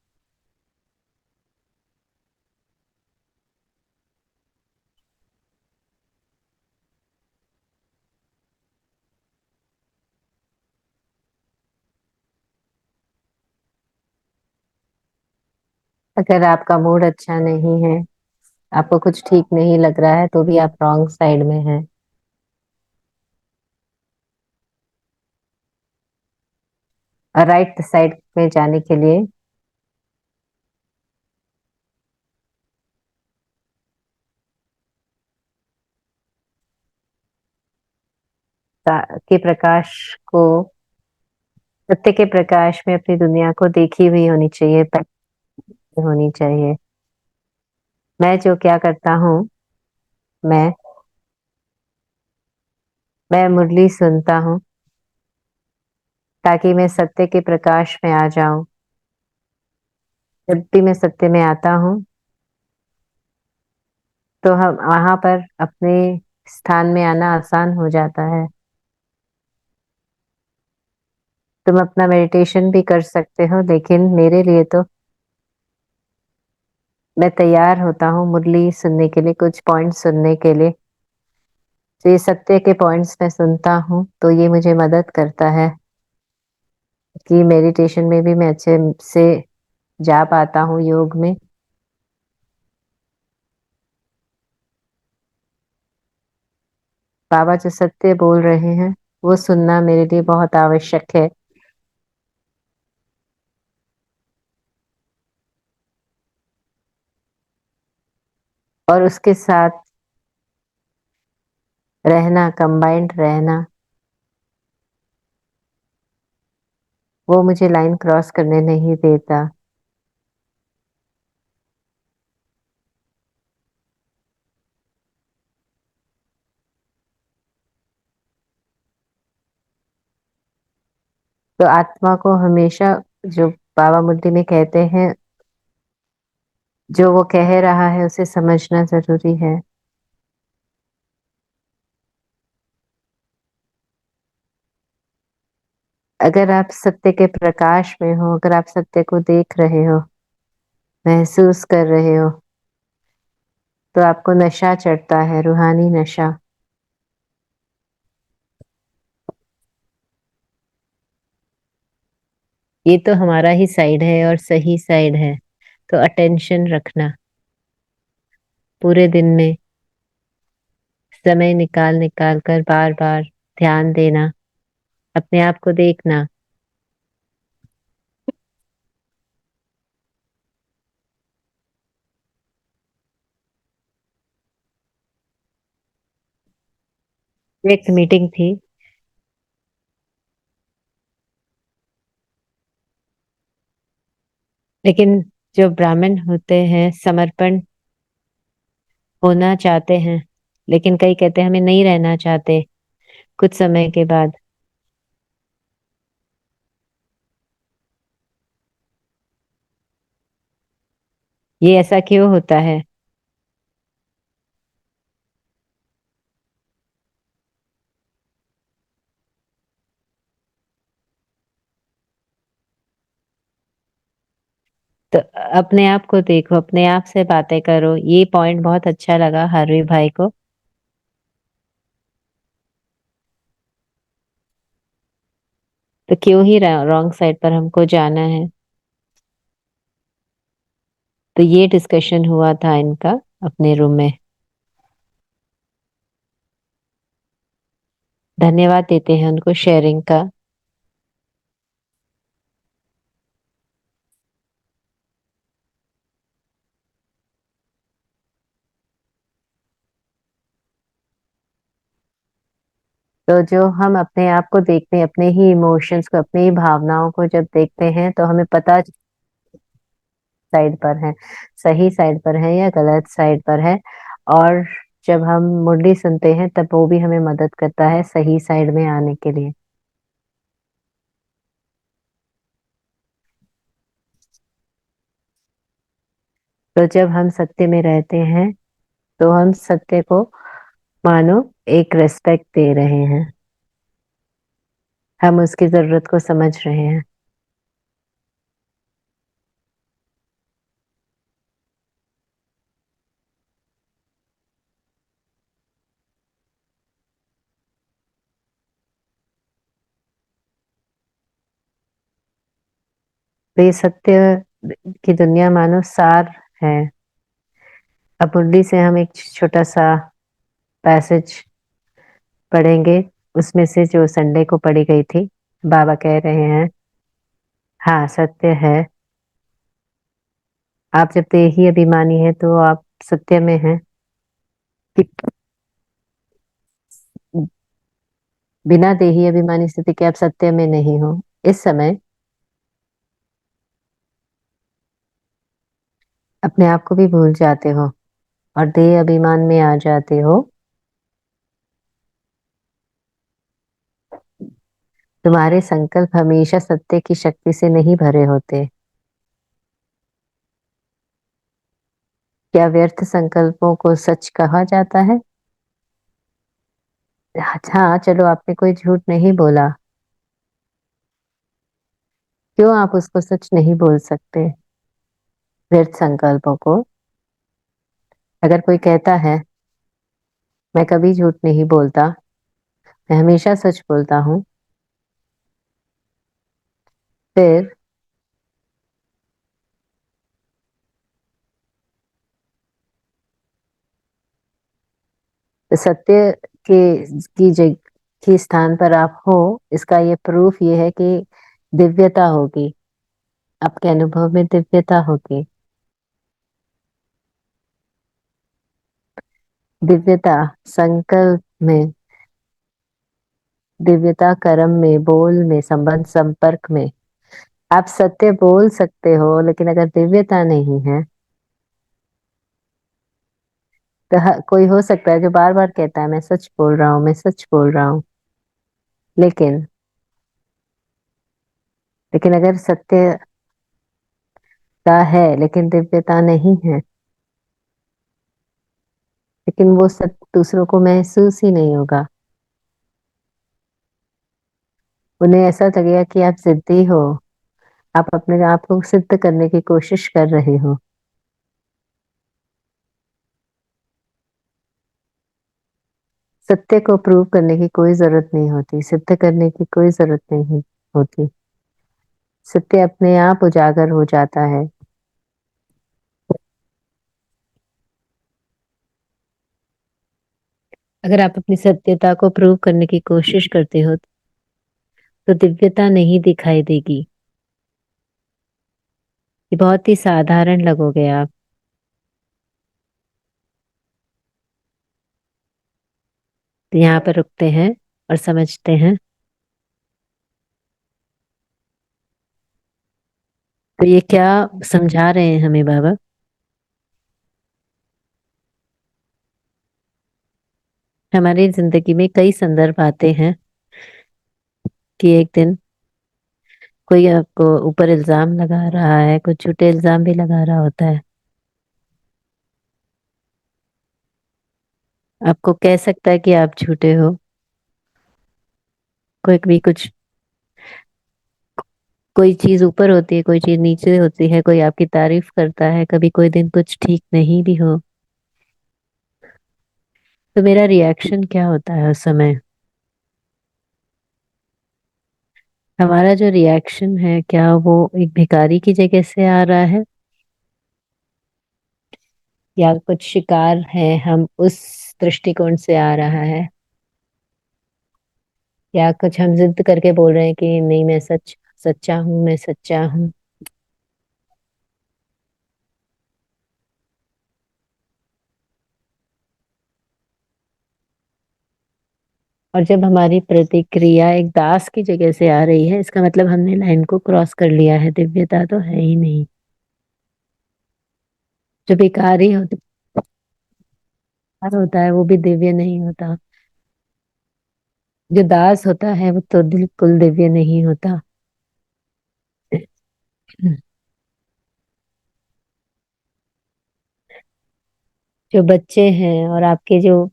अगर आपका मूड अच्छा नहीं है, आपको कुछ ठीक नहीं लग रहा है, तो भी आप रॉन्ग साइड में हैं। और राइट साइड में जाने के लिए के प्रकाश को, सत्य के प्रकाश में अपनी दुनिया को देखी हुई होनी चाहिए, होनी चाहिए। मैं जो क्या करता हूँ, मैं मैं मुरली सुनता हूँ ताकि मैं सत्य के प्रकाश में आ जाऊं। जब भी मैं सत्य में आता हूँ, तो हम वहां पर अपने स्थान में आना आसान हो जाता है। तुम अपना मेडिटेशन भी कर सकते हो, लेकिन मेरे लिए तो मैं तैयार होता हूँ मुरली सुनने के लिए, कुछ पॉइंट्स सुनने के लिए। तो ये सत्य के पॉइंट्स मैं सुनता हूँ, तो ये मुझे मदद करता है कि मेडिटेशन में भी मैं अच्छे से जा पाता हूँ, योग में। बाबा जो सत्य बोल रहे हैं वो सुनना मेरे लिए बहुत आवश्यक है। और उसके साथ रहना, कंबाइंड रहना, वो मुझे लाइन क्रॉस करने नहीं देता। तो आत्मा को हमेशा, जो बाबा मुद्दे में कहते हैं, जो वो कह रहा है उसे समझना जरूरी है। अगर आप सत्य के प्रकाश में हो, अगर आप सत्य को देख रहे हो, महसूस कर रहे हो, तो आपको नशा चढ़ता है, रूहानी नशा। ये तो हमारा ही साइड है और सही साइड है। तो अटेंशन रखना, पूरे दिन में समय निकाल निकाल कर बार बार ध्यान देना, अपने आप को देखना। एक मीटिंग थी, लेकिन जो ब्राह्मण होते हैं समर्पण होना चाहते हैं, लेकिन कई कहते हैं हमें नहीं रहना चाहते कुछ समय के बाद। ये ऐसा क्यों होता है? तो अपने आप को देखो, अपने आप से बातें करो। ये पॉइंट बहुत अच्छा लगा हार्वी भाई को। तो क्यों ही रॉन्ग साइड पर हमको जाना है? तो ये डिस्कशन हुआ था इनका अपने रूम में। धन्यवाद देते हैं उनको शेयरिंग का। तो जो हम अपने आप को देखते हैं, अपने ही इमोशंस को, अपनी ही भावनाओं को जब देखते हैं, तो हमें पता साइड पर है, सही साइड पर है या गलत साइड पर है। और जब हम मुरली सुनते हैं तब वो भी हमें मदद करता है सही साइड में आने के लिए। तो जब हम सत्य में रहते हैं तो हम सत्य को मानो एक रेस्पेक्ट दे रहे हैं, हम उसकी जरूरत को समझ रहे हैं। तो ये सत्य की दुनिया मानो सार है। अब मुरली से हम एक छोटा सा पैसेज पढ़ेंगे, उसमें से जो संडे को पढ़ी गई थी। बाबा कह रहे हैं, हाँ सत्य है। आप जब देही अभिमानी है तो आप सत्य में हैं कि बिना देही अभिमानी स्थिति के आप सत्य में नहीं हो। इस समय अपने आप को भी भूल जाते हो और देह अभिमान में आ जाते हो। तुम्हारे संकल्प हमेशा सत्य की शक्ति से नहीं भरे होते। क्या व्यर्थ संकल्पों को सच कहा जाता है? हाँ चलो, आपने कोई झूठ नहीं बोला, क्यों आप उसको सच नहीं बोल सकते? व्यर्थ संकल्पों को अगर कोई कहता है मैं कभी झूठ नहीं बोलता, मैं हमेशा सच बोलता हूँ, फिर सत्य के की जग की स्थान पर आप हो, इसका ये प्रूफ ये है कि दिव्यता होगी, आपके अनुभव में दिव्यता होगी। दिव्यता संकल्प में, दिव्यता कर्म में, बोल में, संबंध संपर्क में। आप सत्य बोल सकते हो, लेकिन अगर दिव्यता नहीं है तो कोई हो सकता है जो बार बार कहता है मैं सच बोल रहा हूँ, मैं सच बोल रहा हूँ, लेकिन लेकिन अगर सत्यता है लेकिन दिव्यता नहीं है, लेकिन वो सब दूसरों को महसूस ही नहीं होगा। उन्हें ऐसा लगेगा कि आप जिद्दी हो, आप अपने आप को सिद्ध करने की कोशिश कर रहे हो। सत्य को प्रूव करने की कोई जरूरत नहीं होती, सिद्ध करने की कोई जरूरत नहीं होती। सत्य अपने आप उजागर हो जाता है। अगर आप अपनी सत्यता को प्रूव करने की कोशिश करते हो तो दिव्यता नहीं दिखाई देगी। ये बहुत ही साधारण लगोगे आप। तो यहाँ पर रुकते हैं और समझते हैं। तो ये क्या समझा रहे हैं हमें बाबा? हमारी जिंदगी में कई संदर्भ आते हैं कि एक दिन कोई आपको ऊपर इल्जाम लगा रहा है, कुछ झूठे इल्जाम भी लगा रहा होता है। आपको कह सकता है कि आप झूठे हो। कोई भी कुछ, कोई चीज ऊपर होती है, कोई चीज नीचे होती है, कोई आपकी तारीफ करता है, कभी कोई दिन कुछ ठीक नहीं भी हो। तो मेरा रिएक्शन क्या होता है उस समय? हमारा जो रिएक्शन है, क्या वो एक भिखारी की जगह से आ रहा है, या कुछ शिकार है हम उस दृष्टिकोण से आ रहा है, या कुछ हम जिद करके बोल रहे हैं कि नहीं मैं सच्चा हूँ, मैं सच्चा हूँ। और जब हमारी प्रतिक्रिया एक दास की जगह से आ रही है, इसका मतलब हमने लाइन को क्रॉस कर लिया है, दिव्यता तो है ही नहीं। जो भिखारी होता है वो भी दिव्य नहीं होता। जो दास होता है वो तो बिल्कुल दिव्य नहीं होता। जो बच्चे हैं और आपके जो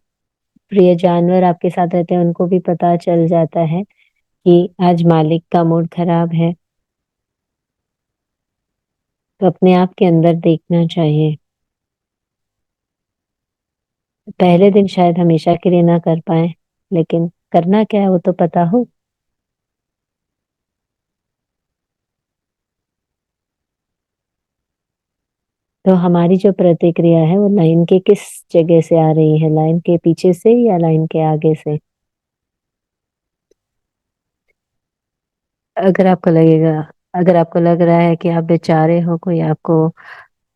प्रिय जानवर आपके साथ रहते हैं, उनको भी पता चल जाता है कि आज मालिक का मूड खराब है, तो अपने आप के अंदर देखना चाहिए। पहले दिन शायद हमेशा के लिए ना कर पाए, लेकिन करना क्या है वो तो पता हो। तो हमारी जो प्रतिक्रिया है वो लाइन के किस जगह से आ रही है, लाइन के पीछे से या लाइन के आगे से? अगर आपको लगेगा, अगर आपको लग रहा है कि आप बेचारे हो, कोई आपको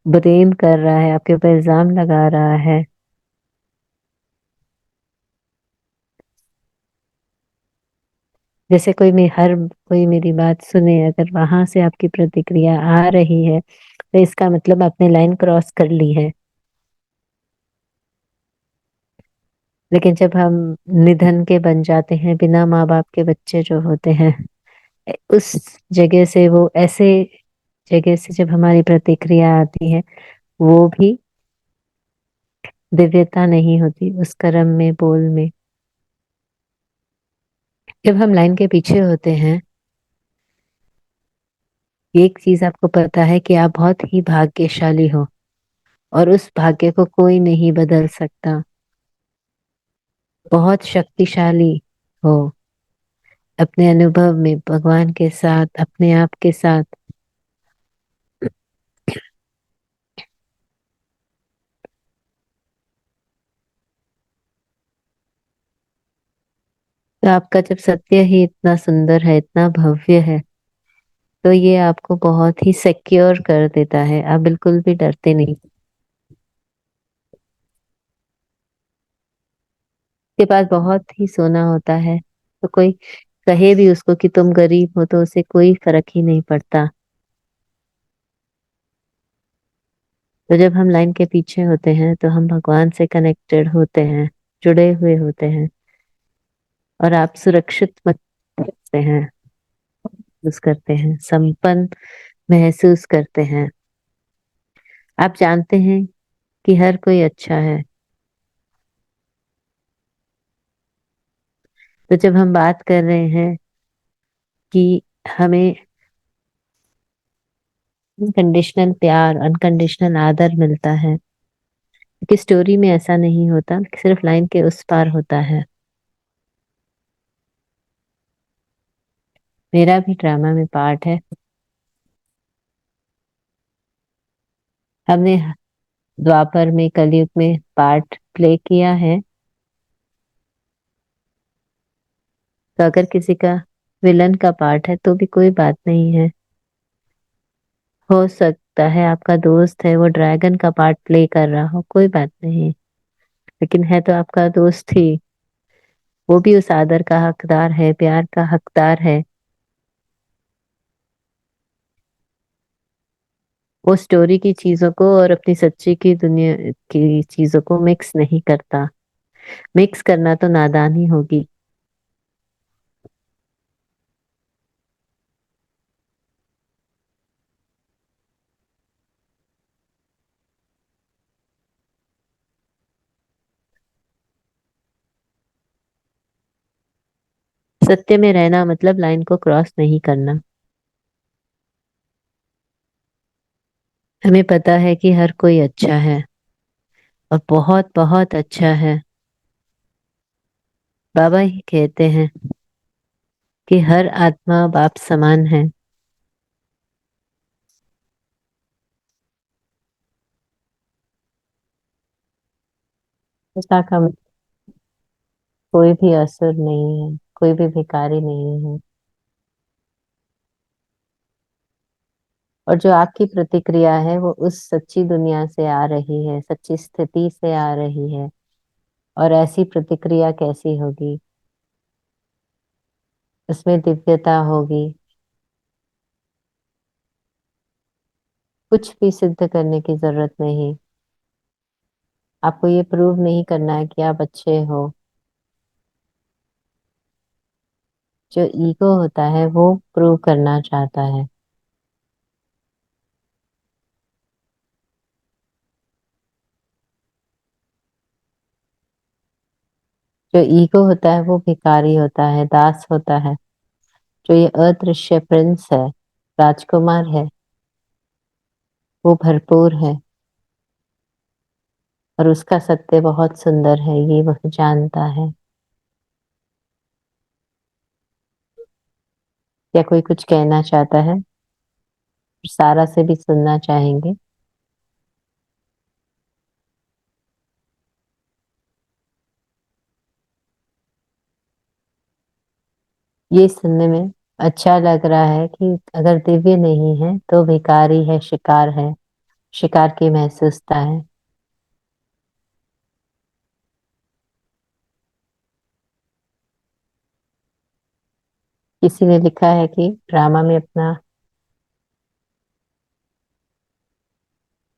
ब्लेम कर रहा है, आपके ऊपर इल्जाम लगा रहा है, जैसे हर कोई मेरी बात सुने, अगर वहां से आपकी प्रतिक्रिया आ रही है, तो इसका मतलब आपने लाइन क्रॉस कर ली है। लेकिन जब हम निधन के बन जाते हैं, बिना माँ बाप के बच्चे जो होते हैं, उस जगह से, वो ऐसे जगह से जब हमारी प्रतिक्रिया आती है, वो भी दिव्यता नहीं होती उस कर्म में, बोल में। जब हम लाइन के पीछे होते हैं, एक चीज आपको पता है कि आप बहुत ही भाग्यशाली हो, और उस भाग्य को कोई नहीं बदल सकता। बहुत शक्तिशाली हो अपने अनुभव में, भगवान के साथ, अपने आप के साथ। तो आपका जब सत्य ही इतना सुंदर है, इतना भव्य है, तो ये आपको बहुत ही सिक्योर कर देता है। आप बिल्कुल भी डरते नहीं। के पास बहुत ही सोना होता है, तो कोई कहे भी उसको कि तुम गरीब हो, तो उसे कोई फर्क ही नहीं पड़ता। तो जब हम लाइन के पीछे होते हैं, तो हम भगवान से कनेक्टेड होते हैं, जुड़े हुए होते हैं, और आप सुरक्षित महसूस करते हैं, महसूस करते हैं, संपन्न महसूस करते हैं। आप जानते हैं कि हर कोई अच्छा है। तो जब हम बात कर रहे हैं कि हमें अनकंडीशनल प्यार, अनकंडीशनल आदर मिलता है, कि स्टोरी में ऐसा नहीं होता, सिर्फ लाइन के उस पार होता है। मेरा भी ड्रामा में पार्ट है। हमने द्वापर में, कलयुग में पार्ट प्ले किया है। तो अगर किसी का विलन का पार्ट है तो भी कोई बात नहीं है। हो सकता है आपका दोस्त है, वो ड्रैगन का पार्ट प्ले कर रहा हो, कोई बात नहीं। लेकिन है तो आपका दोस्त ही। वो भी उस आदर का हकदार है, प्यार का हकदार है। वो स्टोरी की चीजों को और अपनी सच्ची की दुनिया की चीजों को मिक्स नहीं करता। मिक्स करना तो नादानी होगी। सत्य में रहना मतलब लाइन को क्रॉस नहीं करना। हमें पता है कि हर कोई अच्छा है और बहुत बहुत अच्छा है। बाबा ही कहते हैं कि हर आत्मा बाप समान है। ऐसा का कोई भी असुर नहीं है, कोई भी भिखारी नहीं है। और जो आपकी प्रतिक्रिया है वो उस सच्ची दुनिया से आ रही है, सच्ची स्थिति से आ रही है। और ऐसी प्रतिक्रिया कैसी होगी? उसमें दिव्यता होगी। कुछ भी सिद्ध करने की जरूरत नहीं। आपको ये प्रूव नहीं करना है कि आप अच्छे हो। जो ईगो होता है वो प्रूव करना चाहता है। जो ईगो होता है वो भिखारी होता है, दास होता है। जो ये अदृश्य प्रिंस है, राजकुमार है, वो भरपूर है। और उसका सत्य बहुत सुंदर है, ये वह जानता है। क्या कोई कुछ कहना चाहता है? सारा से भी सुनना चाहेंगे? ये सुनने में अच्छा लग रहा है कि अगर दिव्य नहीं है तो भिखारी है, शिकार है, शिकार की महसूसता है। किसी ने लिखा है कि ड्रामा में अपना,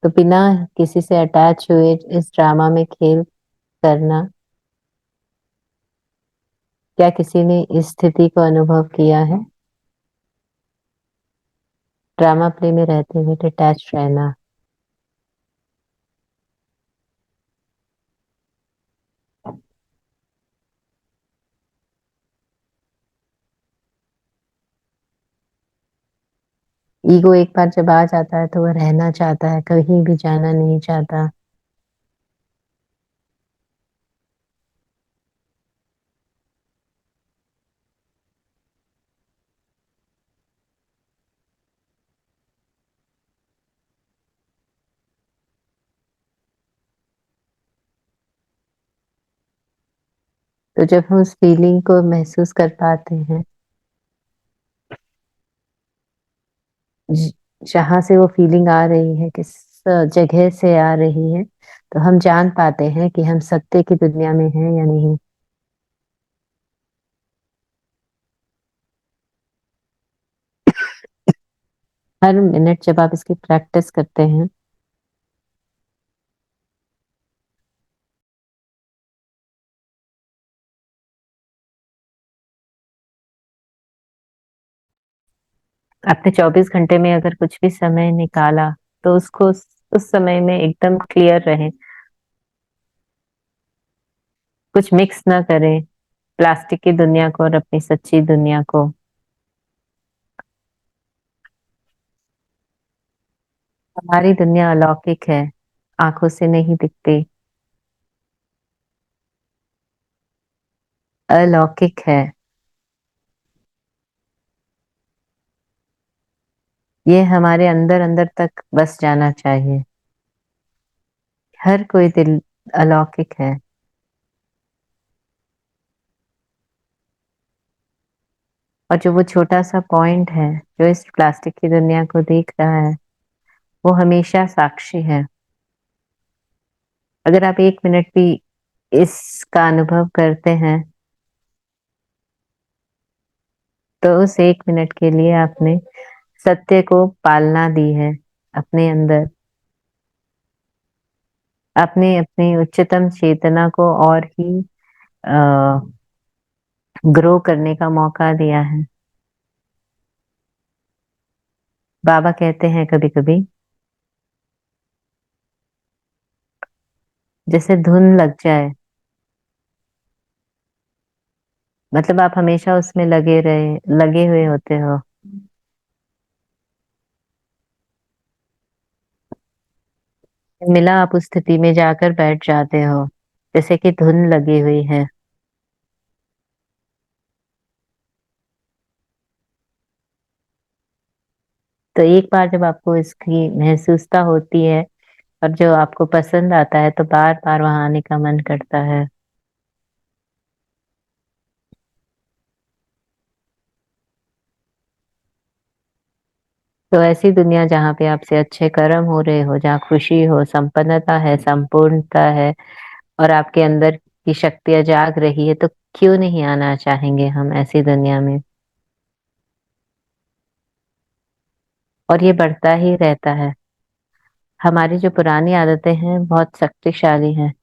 तो बिना किसी से अटैच हुए इस ड्रामा में खेल करना। क्या किसी ने इस स्थिति को अनुभव किया है? ड्रामा प्ले में रहते हुए डिटैच रहना। ईगो एक बार जब आ जाता है तो वह रहना चाहता है, कहीं भी जाना नहीं चाहता। तो जब हम उस फीलिंग को महसूस कर पाते हैं, ज- जहां से वो फीलिंग आ रही है, किस जगह से आ रही है, तो हम जान पाते हैं कि हम सत्य की दुनिया में हैं या नहीं। हर मिनट जब आप इसकी प्रैक्टिस करते हैं, आपने 24 घंटे में अगर कुछ भी समय निकाला तो उसको उस समय में एकदम क्लियर रहे। कुछ मिक्स ना करें प्लास्टिक की दुनिया को और अपनी सच्ची दुनिया को। हमारी दुनिया अलौकिक है, आंखों से नहीं दिखती, अलौकिक है। ये हमारे अंदर अंदर तक बस जाना चाहिए। हर कोई दिल अलौकिक है। और जो वो छोटा सा पॉइंट है जो इस प्लास्टिक की दुनिया को देख रहा है, वो हमेशा साक्षी है। अगर आप एक मिनट भी इसका अनुभव करते हैं तो उस 1 मिनट के लिए आपने सत्य को पालना दी है अपने अंदर, आपने अपनी उच्चतम चेतना को और ही ग्रो करने का मौका दिया है। बाबा कहते हैं कभी कभी, जैसे धुन लग जाए, मतलब आप हमेशा उसमें लगे हुए होते हो। मिला आप उस स्थिति में जाकर बैठ जाते हो, जैसे कि धुन लगी हुई है। तो एक बार जब आपको इसकी महसूसता होती है और जो आपको पसंद आता है, तो बार बार वहां आने का मन करता है। तो ऐसी दुनिया जहाँ पे आपसे अच्छे कर्म हो रहे हो, जहाँ खुशी हो, संपन्नता है, संपूर्णता है, और आपके अंदर की शक्तियां जाग रही है, तो क्यों नहीं आना चाहेंगे हम ऐसी दुनिया में। और ये बढ़ता ही रहता है। हमारी जो पुरानी आदतें हैं बहुत शक्तिशाली हैं।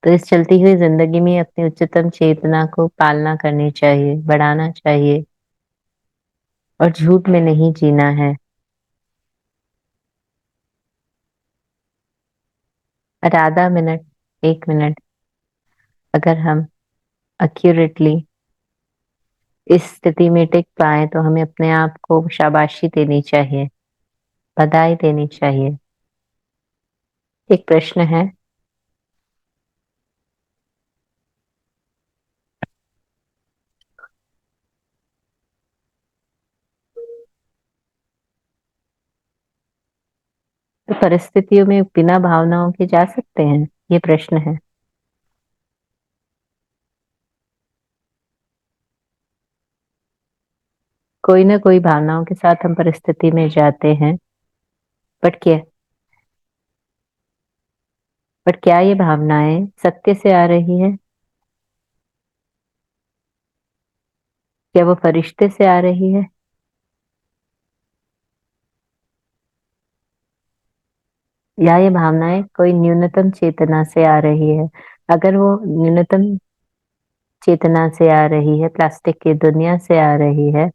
तो इस चलती हुई जिंदगी में अपनी उच्चतम चेतना को पालना करनी चाहिए, बढ़ाना चाहिए, और झूठ में नहीं जीना है। और आधा मिनट, 1 मिनट, अगर हम एक्यूरेटली इस स्थिति में टिक पाए, तो हमें अपने आप को शाबाशी देनी चाहिए, बधाई देनी चाहिए। एक प्रश्न है, तो परिस्थितियों में बिना भावनाओं के जा सकते हैं, ये प्रश्न है। कोई ना कोई भावनाओं के साथ हम परिस्थिति में जाते हैं। बट क्या बट क्या ये भावनाएं सत्य से आ रही है? क्या वो फरिश्ते से आ रही है? या ये भावनाएं कोई न्यूनतम चेतना से आ रही है? अगर वो न्यूनतम चेतना से आ रही है, प्लास्टिक की दुनिया से आ रही है,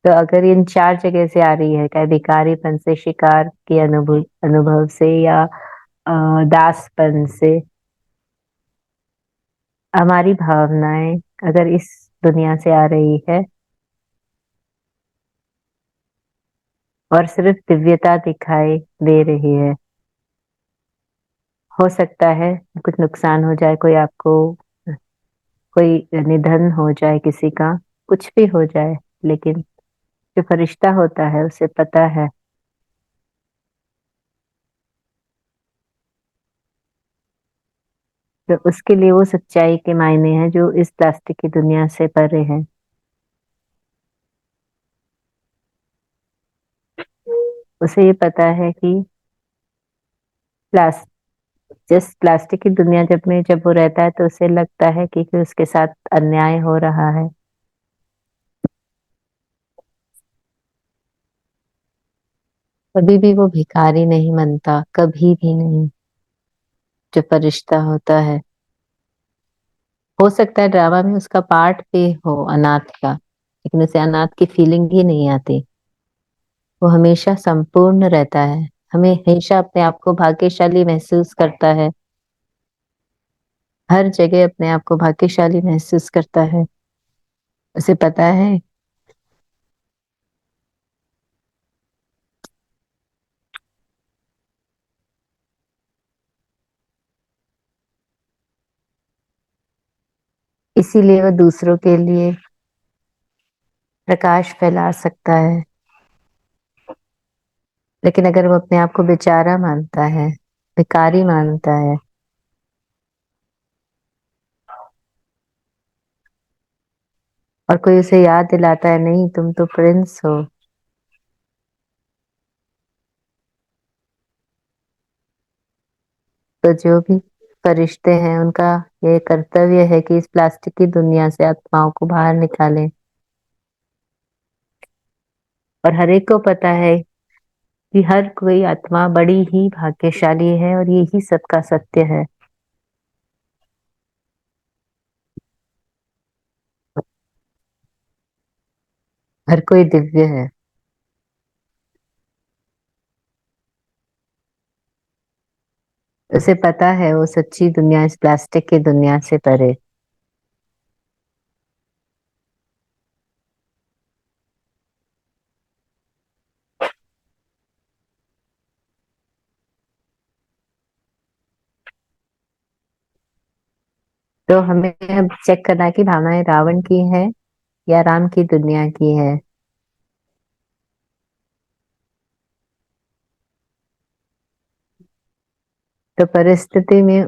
तो अगर इन 4 जगह से आ रही है, चाहे भिखारीपन से, शिकार के अनुभव अनुभव से, या दासपन से, हमारी भावनाएं अगर इस दुनिया से आ रही है और सिर्फ दिव्यता दिखाई दे रही है, हो सकता है कुछ नुकसान हो जाए, कोई निधन हो जाए किसी का, कुछ भी हो जाए, लेकिन जो फरिश्ता होता है उसे पता है, तो उसके लिए वो सच्चाई के मायने हैं जो इस प्लास्टिक की दुनिया से परे हैं। उसे ये पता है कि प्लास जिस प्लास्टिक की दुनिया जब वो रहता है, तो उसे लगता है कि उसके साथ अन्याय हो रहा है। कभी भी वो भिखारी नहीं बनता, कभी भी नहीं। जो फरिश्ता होता है, हो सकता है ड्रामा में उसका पार्ट भी हो अनाथ का, लेकिन उसे अनाथ की फीलिंग ही नहीं आती। वो हमेशा संपूर्ण रहता है, हमेशा अपने आप को भाग्यशाली महसूस करता है, हर जगह अपने आप को भाग्यशाली महसूस करता है। उसे पता है, इसीलिए वो दूसरों के लिए प्रकाश फैला सकता है। लेकिन अगर वो अपने आप को बेचारा मानता है, भिखारी मानता है, और कोई उसे याद दिलाता है, नहीं तुम तो प्रिंस हो, तो जो भी फरिश्ते हैं उनका ये कर्तव्य है कि इस प्लास्टिक की दुनिया से आत्माओं को बाहर निकालें। और हर एक को पता है कि हर कोई आत्मा बड़ी ही भाग्यशाली है और यही सबका सत्य है। हर कोई दिव्य है। उसे पता है वो सच्ची दुनिया इस प्लास्टिक की दुनिया से परे। तो हमें अब चेक करना है कि भावनाएं रावण की है या राम की दुनिया की है। तो परिस्थिति में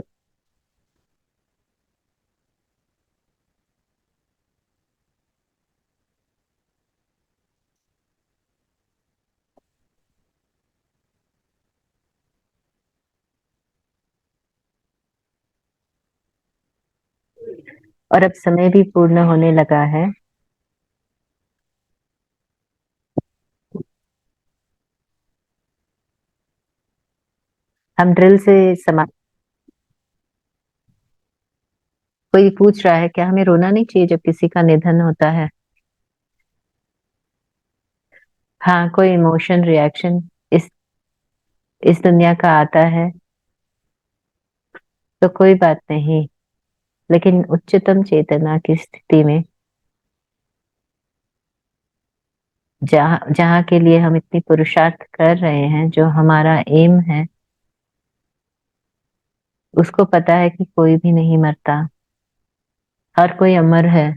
और अब समय भी पूर्ण होने लगा है। हम ड्रिल से समा कोई पूछ रहा है क्या हमें रोना नहीं चाहिए जब किसी का निधन होता है? हाँ, कोई इमोशन रिएक्शन इस इस दुनिया का आता है तो कोई बात नहीं। लेकिन उच्चतम चेतना की स्थिति में जहाँ जहाँ के लिए हम इतनी पुरुषार्थ कर रहे हैं, जो हमारा एम है, उसको पता है कि कोई भी नहीं मरता, हर कोई अमर है।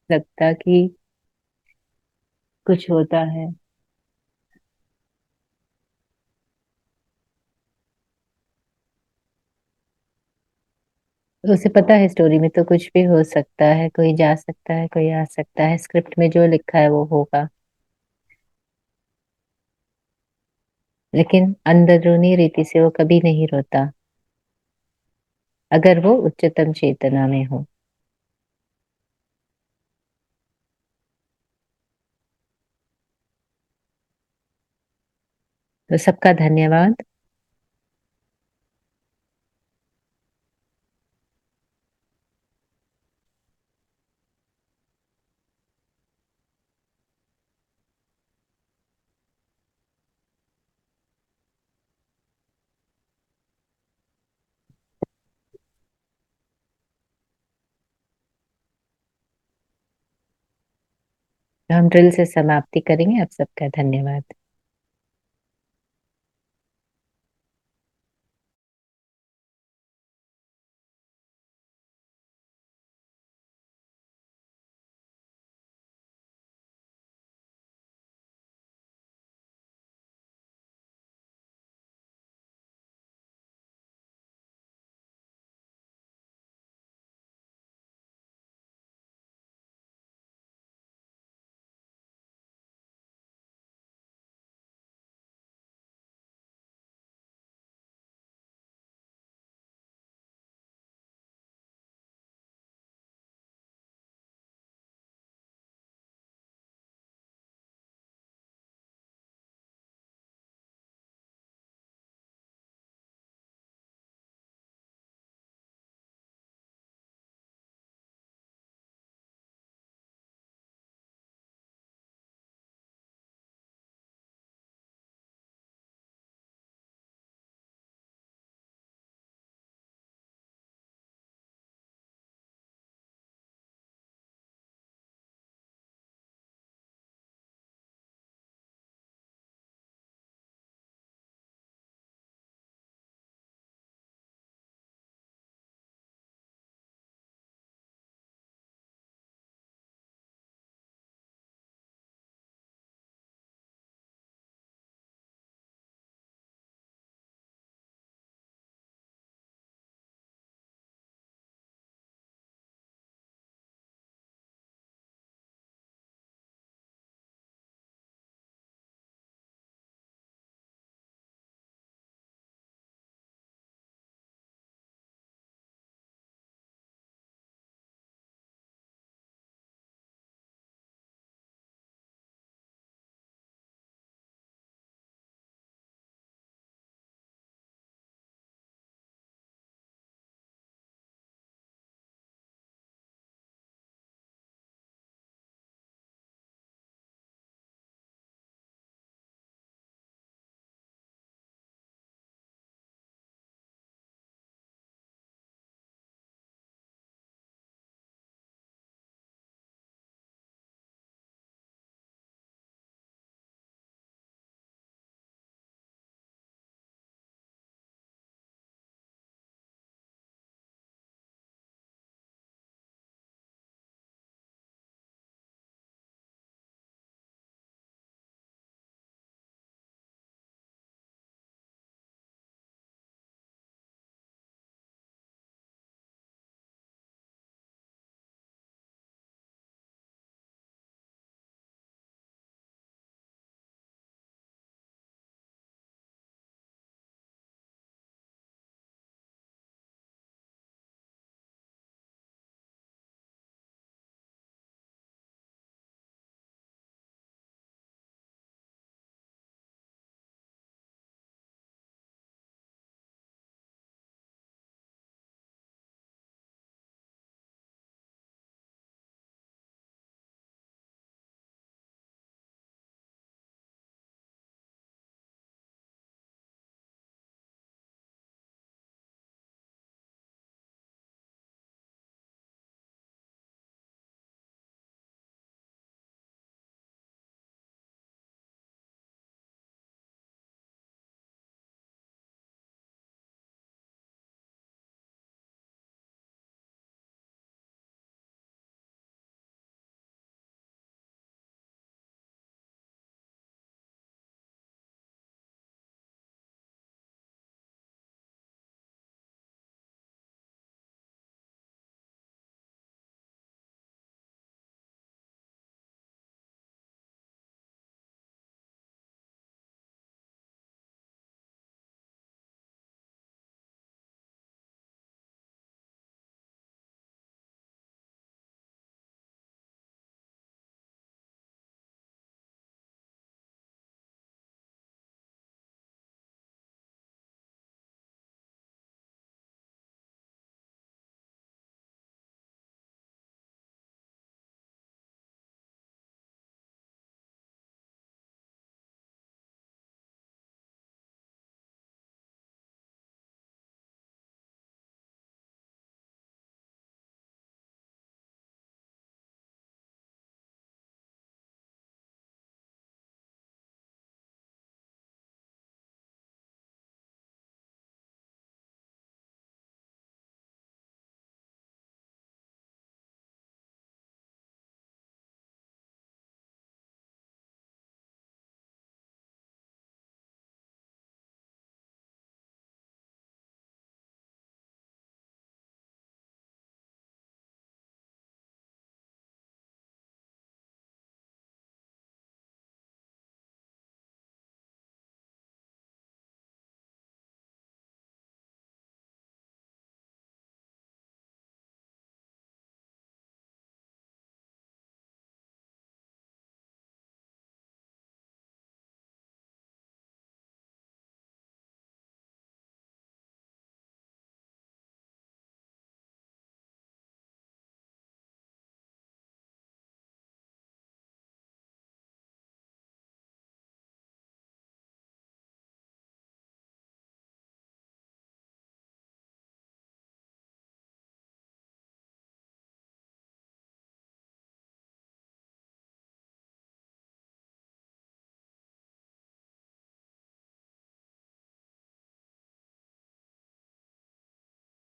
लगता कि कुछ होता है। तो उसे पता है स्टोरी में तो कुछ भी हो सकता है, कोई जा सकता है, कोई आ सकता है, स्क्रिप्ट में जो लिखा है वो होगा। लेकिन अंदरूनी रीति से वो कभी नहीं रोता, अगर वो उच्चतम चेतना में हो। तो सबका धन्यवाद। तो हम ड्रिल से समाप्ति करेंगे। आप सबका धन्यवाद।